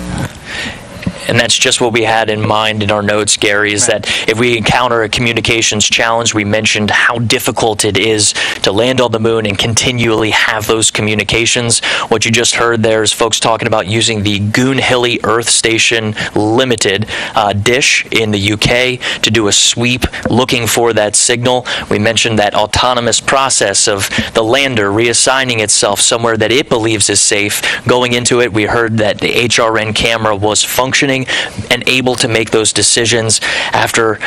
And that's just what we had in mind in our notes, Gary, is that if we encounter a communications challenge, we mentioned how difficult it is to land on the moon and continually have those communications. What you just heard there is folks talking about using the Goonhilly Earth Station Limited dish in the UK to do a sweep looking for that signal. We mentioned that autonomous process of the lander reassigning itself somewhere that it believes is safe. Going into it, we heard that the HRN camera was functioning and able to make those decisions after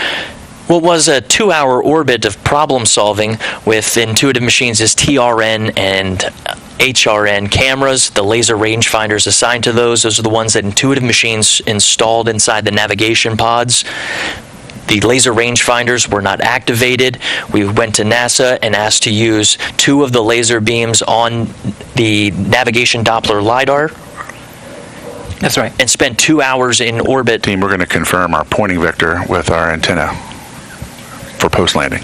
what was a 2-hour orbit of problem solving with Intuitive Machines' TRN and HRN cameras. The laser rangefinders assigned to those are the ones that Intuitive Machines installed inside the navigation pods. The laser rangefinders were not activated. We went to NASA and asked to use 2 of the laser beams on the navigation Doppler LiDAR. That's right. And spent 2 hours in orbit. Team, we're going to confirm our pointing vector with our antenna for post-landing.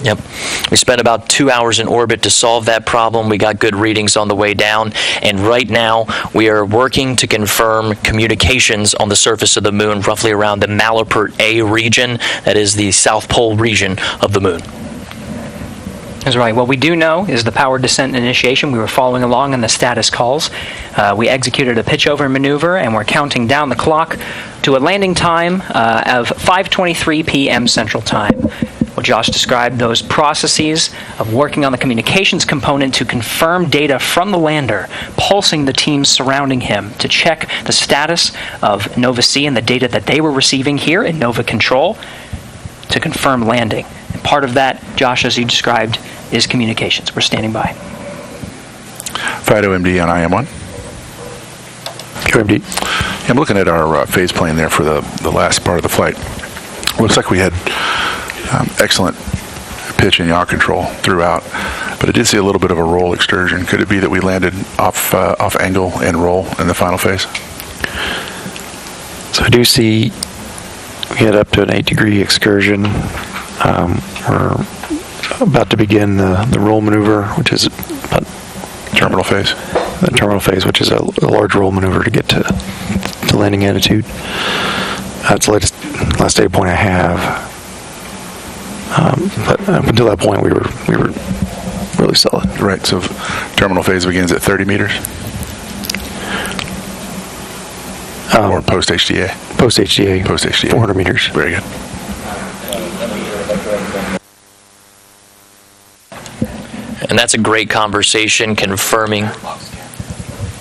Yep. We spent about 2 hours in orbit to solve that problem. We got good readings on the way down. And right now, we are working to confirm communications on the surface of the moon, roughly around the Malapert A region. That is the South Pole region of the moon. That's right. What we do know is the powered descent initiation. We were following along on the status calls. We executed a pitch-over maneuver, and we're counting down the clock to a landing time of 5:23 p.m. Central Time. Well, Josh described those processes of working on the communications component to confirm data from the lander, pulsing the teams surrounding him to check the status of Nova C and the data that they were receiving here in Nova Control to confirm landing. And part of that, Josh, as you described, is communications. We're standing by. FIDO MD on IM1. QMD. I'm looking at our phase plane there for the last part of the flight. Looks like we had excellent pitch and yaw control throughout, but I did see a little bit of a roll excursion. Could it be that we landed off angle and roll in the final phase? So I do see we had up to an 8-degree excursion. We're about to begin the roll maneuver, which is terminal phase. The terminal phase, which is a large roll maneuver to get to landing attitude. That's the last data point I have. But up until that point, we were really solid. Right. So terminal phase begins at 30 meters. Or post HDA. Post HDA. Post HDA. 400 meters. Very good. And that's a great conversation confirming.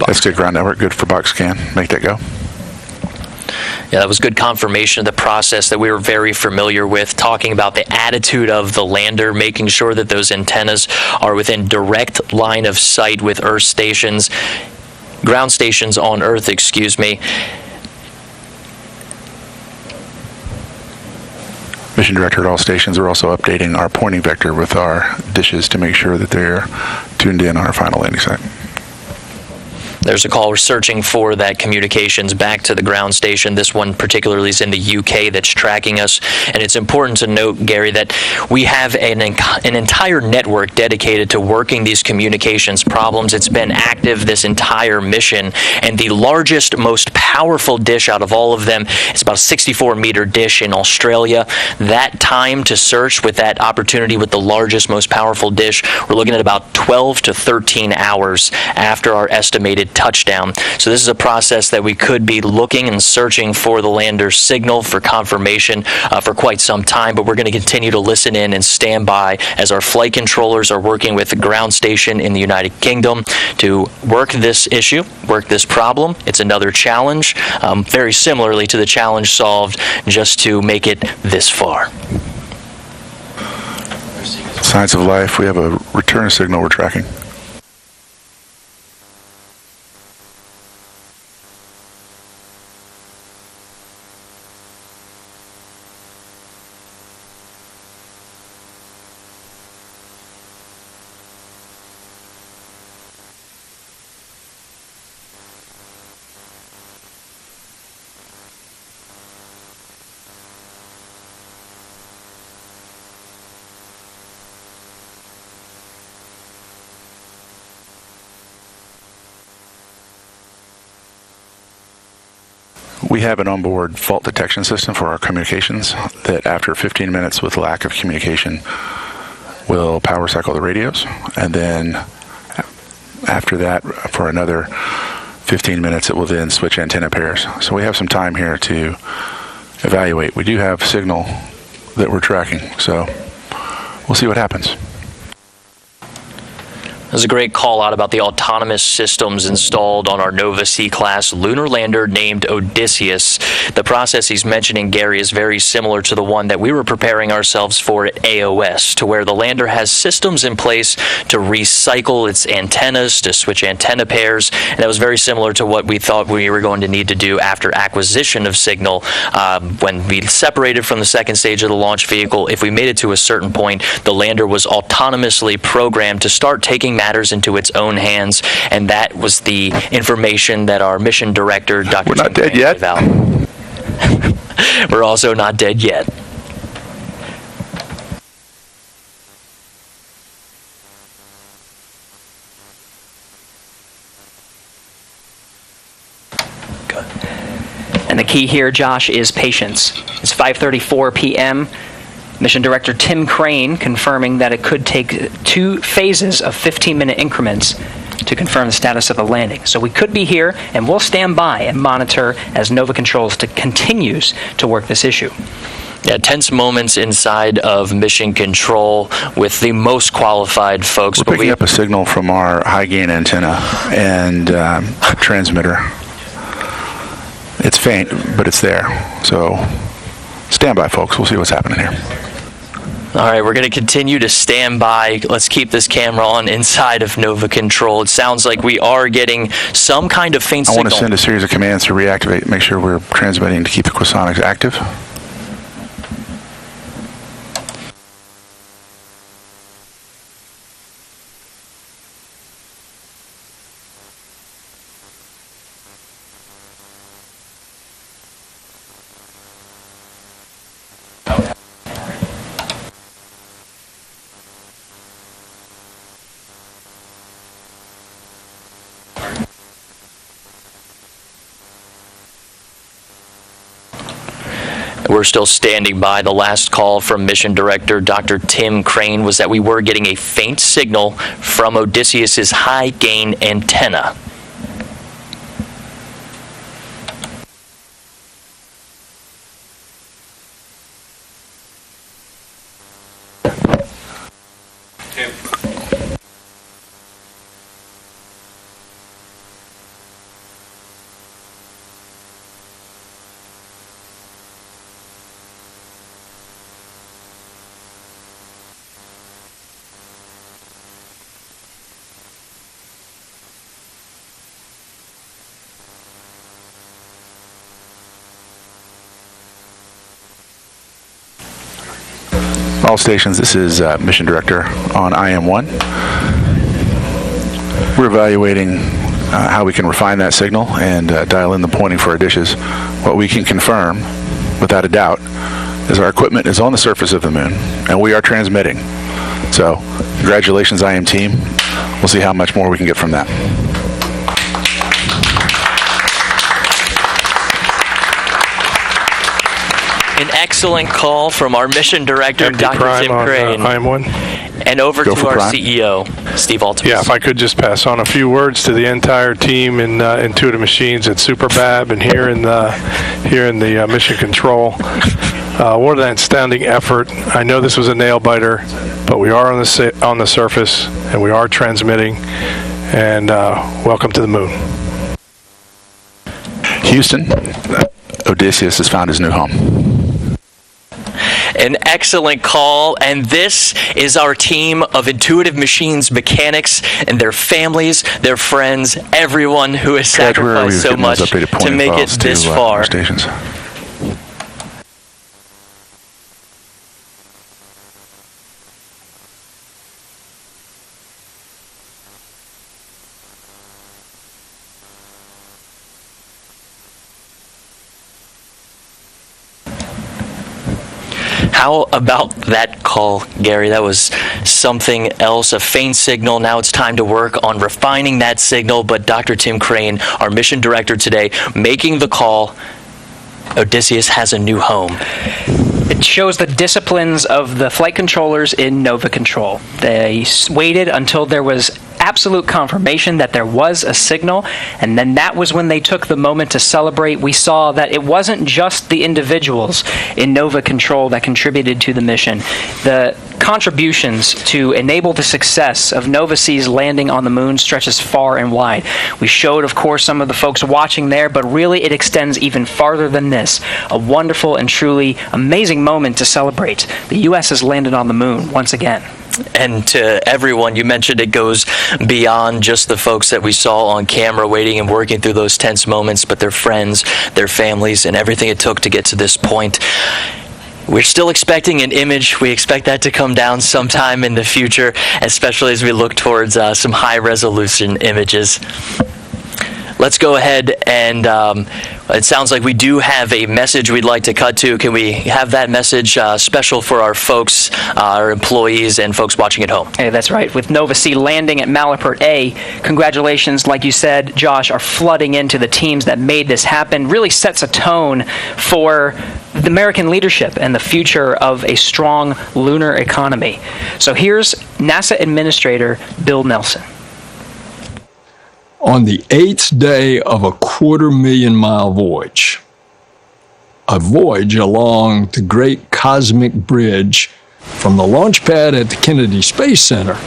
That's good ground network. Good for box scan. Make that go. Yeah, that was good confirmation of the process that we were very familiar with, talking about the attitude of the lander, making sure that those antennas are within direct line of sight with Earth stations, ground stations on Earth, excuse me. Mission director at all stations are also updating our pointing vector with our dishes to make sure that they're tuned in on our final landing site. There's a call. We're searching for that communications back to the ground station. This one particularly is in the UK that's tracking us. And it's important to note, Gary, that we have an entire network dedicated to working these communications problems. It's been active this entire mission. And the largest, most powerful dish out of all of them is about a 64-meter dish in Australia. That time to search with that opportunity with the largest, most powerful dish, we're looking at about 12 to 13 hours after our estimated touchdown. So this is a process that we could be looking and searching for the lander's signal for confirmation for quite some time, but we're going to continue to listen in and stand by as our flight controllers are working with the ground station in the United Kingdom to work this issue, work this problem. It's another challenge, very similarly to the challenge solved just to make it this far. Science of life, we have a return signal we're tracking. We have an onboard fault detection system for our communications that after 15 minutes with lack of communication will power cycle the radios, and then after that for another 15 minutes it will then switch antenna pairs. So we have some time here to evaluate. We do have signal that we're tracking, so we'll see what happens. There's a great call out about the autonomous systems installed on our Nova C-class lunar lander named Odysseus. The process he's mentioning, Gary, is very similar to the one that we were preparing ourselves for at AOS, to where the lander has systems in place to recycle its antennas, to switch antenna pairs, and that was very similar to what we thought we were going to need to do after acquisition of signal. When we separated from the second stage of the launch vehicle, if we made it to a certain point, the lander was autonomously programmed to start taking matters into its own hands, and that was the information that our mission director, Dr. We're not dead yet. We're also not dead yet. Good. And the key here, Josh, is patience. It's 5:34 p.m. Mission Director Tim Crane confirming that it could take 2 phases of 15-minute increments to confirm the status of the landing. So we could be here, and we'll stand by and monitor as Nova Controls continues to work this issue. Yeah, tense moments inside of Mission Control with the most qualified folks. We're picking up a signal from our high-gain antenna and transmitter. It's faint, but it's there. So stand by, folks. We'll see what's happening here. All right, we're going to continue to stand by. Let's keep this camera on inside of Nova Control. It sounds like we are getting some kind of faint signal. I want to send a series of commands to reactivate, make sure we're transmitting to keep the Quasonics active. We're still standing by. The last call from Mission Director Dr. Tim Crane was that we were getting a faint signal from Odysseus's high-gain antenna. All stations, this is Mission Director on IM1. We're evaluating how we can refine that signal and dial in the pointing for our dishes. What we can confirm, without a doubt, is our equipment is on the surface of the moon, and we are transmitting. So, congratulations, IM team. We'll see how much more we can get from that. An excellent call from our Mission Director, Dr. Tim Crane. IM1. And over to our CEO, Steve Altemus. Yeah, if I could just pass on a few words to the entire team in Intuitive Machines at Superbab and here in the Mission Control. What an outstanding effort. I know this was a nail biter, but we are on the surface and we are transmitting. And welcome to the moon. Houston, Odysseus has found his new home. An excellent call, and this is our team of Intuitive Machines mechanics and their families, their friends, everyone who has sacrificed so much to make it this far. How about that call, Gary? That was something else, a faint signal. Now it's time to work on refining that signal. But Dr. Tim Crane, our mission director today, making the call Odysseus has a new home. It shows the disciplines of the flight controllers in Nova Control. They waited until there was absolute confirmation that there was a signal, and then that was when they took the moment to celebrate. We saw that it wasn't just the individuals in Nova Control that contributed to the mission. The contributions to enable the success of Nova C's landing on the moon stretches far and wide. We showed, of course, some of the folks watching there, but really it extends even farther than this. A wonderful and truly amazing moment to celebrate. The U.S. has landed on the moon once again. And to everyone, you mentioned it goes beyond just the folks that we saw on camera waiting and working through those tense moments, but their friends, their families, and everything it took to get to this point. We're still expecting an image. We expect that to come down sometime in the future, especially as we look towards some high-resolution images. Let's go ahead and it sounds like we do have a message we'd like to cut to. Can we have that message special for our folks, our employees, and folks watching at home? Hey, that's right. With Nova C landing at Malapert A, congratulations, like you said, Josh, are flooding into the teams that made this happen. Really sets a tone for the American leadership and the future of a strong lunar economy. So here's NASA Administrator Bill Nelson. On the 8th day of a 250,000-mile voyage, a voyage along the Great Cosmic Bridge from the launch pad at the Kennedy Space Center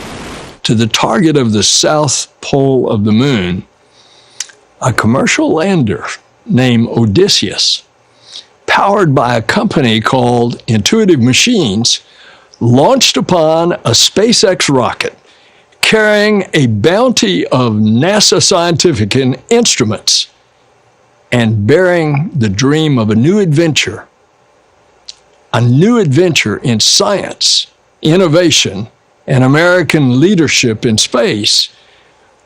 to the target of the south pole of the moon, a commercial lander named Odysseus, powered by a company called Intuitive Machines, launched upon a SpaceX rocket carrying a bounty of NASA scientific instruments and bearing the dream of a new adventure in science, innovation, and American leadership in space.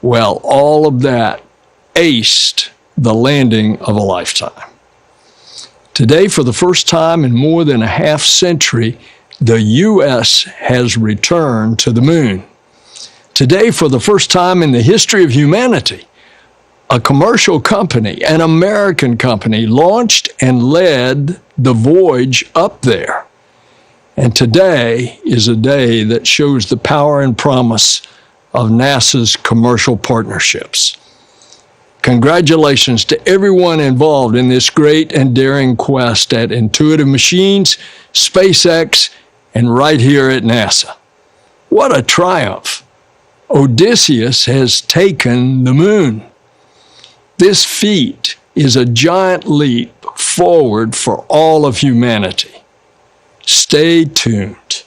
Well, all of that aced the landing of a lifetime. Today, for the first time in more than a half century, the U.S. has returned to the moon. Today, for the first time in the history of humanity, a commercial company, an American company, launched and led the voyage up there. And today is a day that shows the power and promise of NASA's commercial partnerships. Congratulations to everyone involved in this great and daring quest at Intuitive Machines, SpaceX, and right here at NASA. What a triumph! Odysseus has taken the moon. This feat is a giant leap forward for all of humanity. Stay tuned.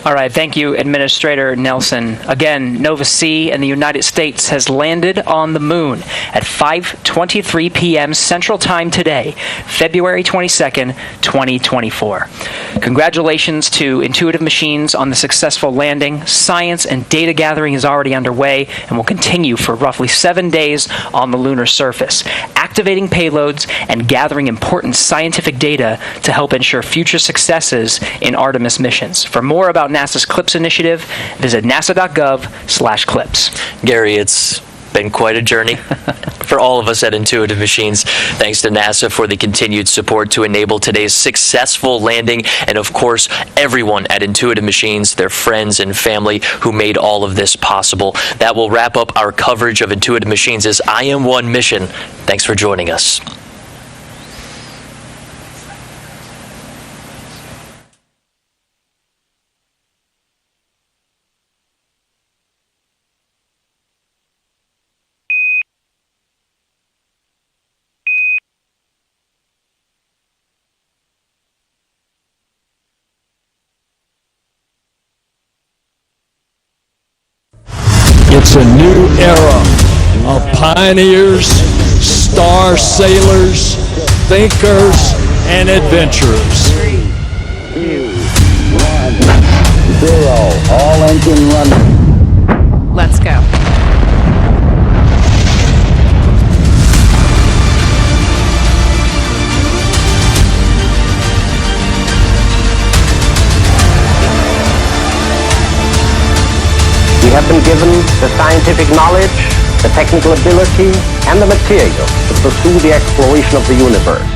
All right, thank you, Administrator Nelson. Again, Nova C and the United States has landed on the moon at 5:23 p.m. Central Time today, February 22nd, 2024. Congratulations to Intuitive Machines on the successful landing. Science and data gathering is already underway and will continue for roughly 7 days on the lunar surface, activating payloads and gathering important scientific data to help ensure future successes in Artemis missions. For more about NASA's CLIPS initiative, visit nasa.gov/CLIPS. Gary, it's been quite a journey for all of us at Intuitive Machines. Thanks to NASA for the continued support to enable today's successful landing, and of course, everyone at Intuitive Machines, their friends and family who made all of this possible. That will wrap up our coverage of Intuitive Machines' IM-1 mission. Thanks for joining us. It's a new era of pioneers, star sailors, thinkers, and adventurers. 3, 2, 1, 0. All engine running. Let's go. We have been given the scientific knowledge the technical ability, and the materials to pursue the exploration of the universe.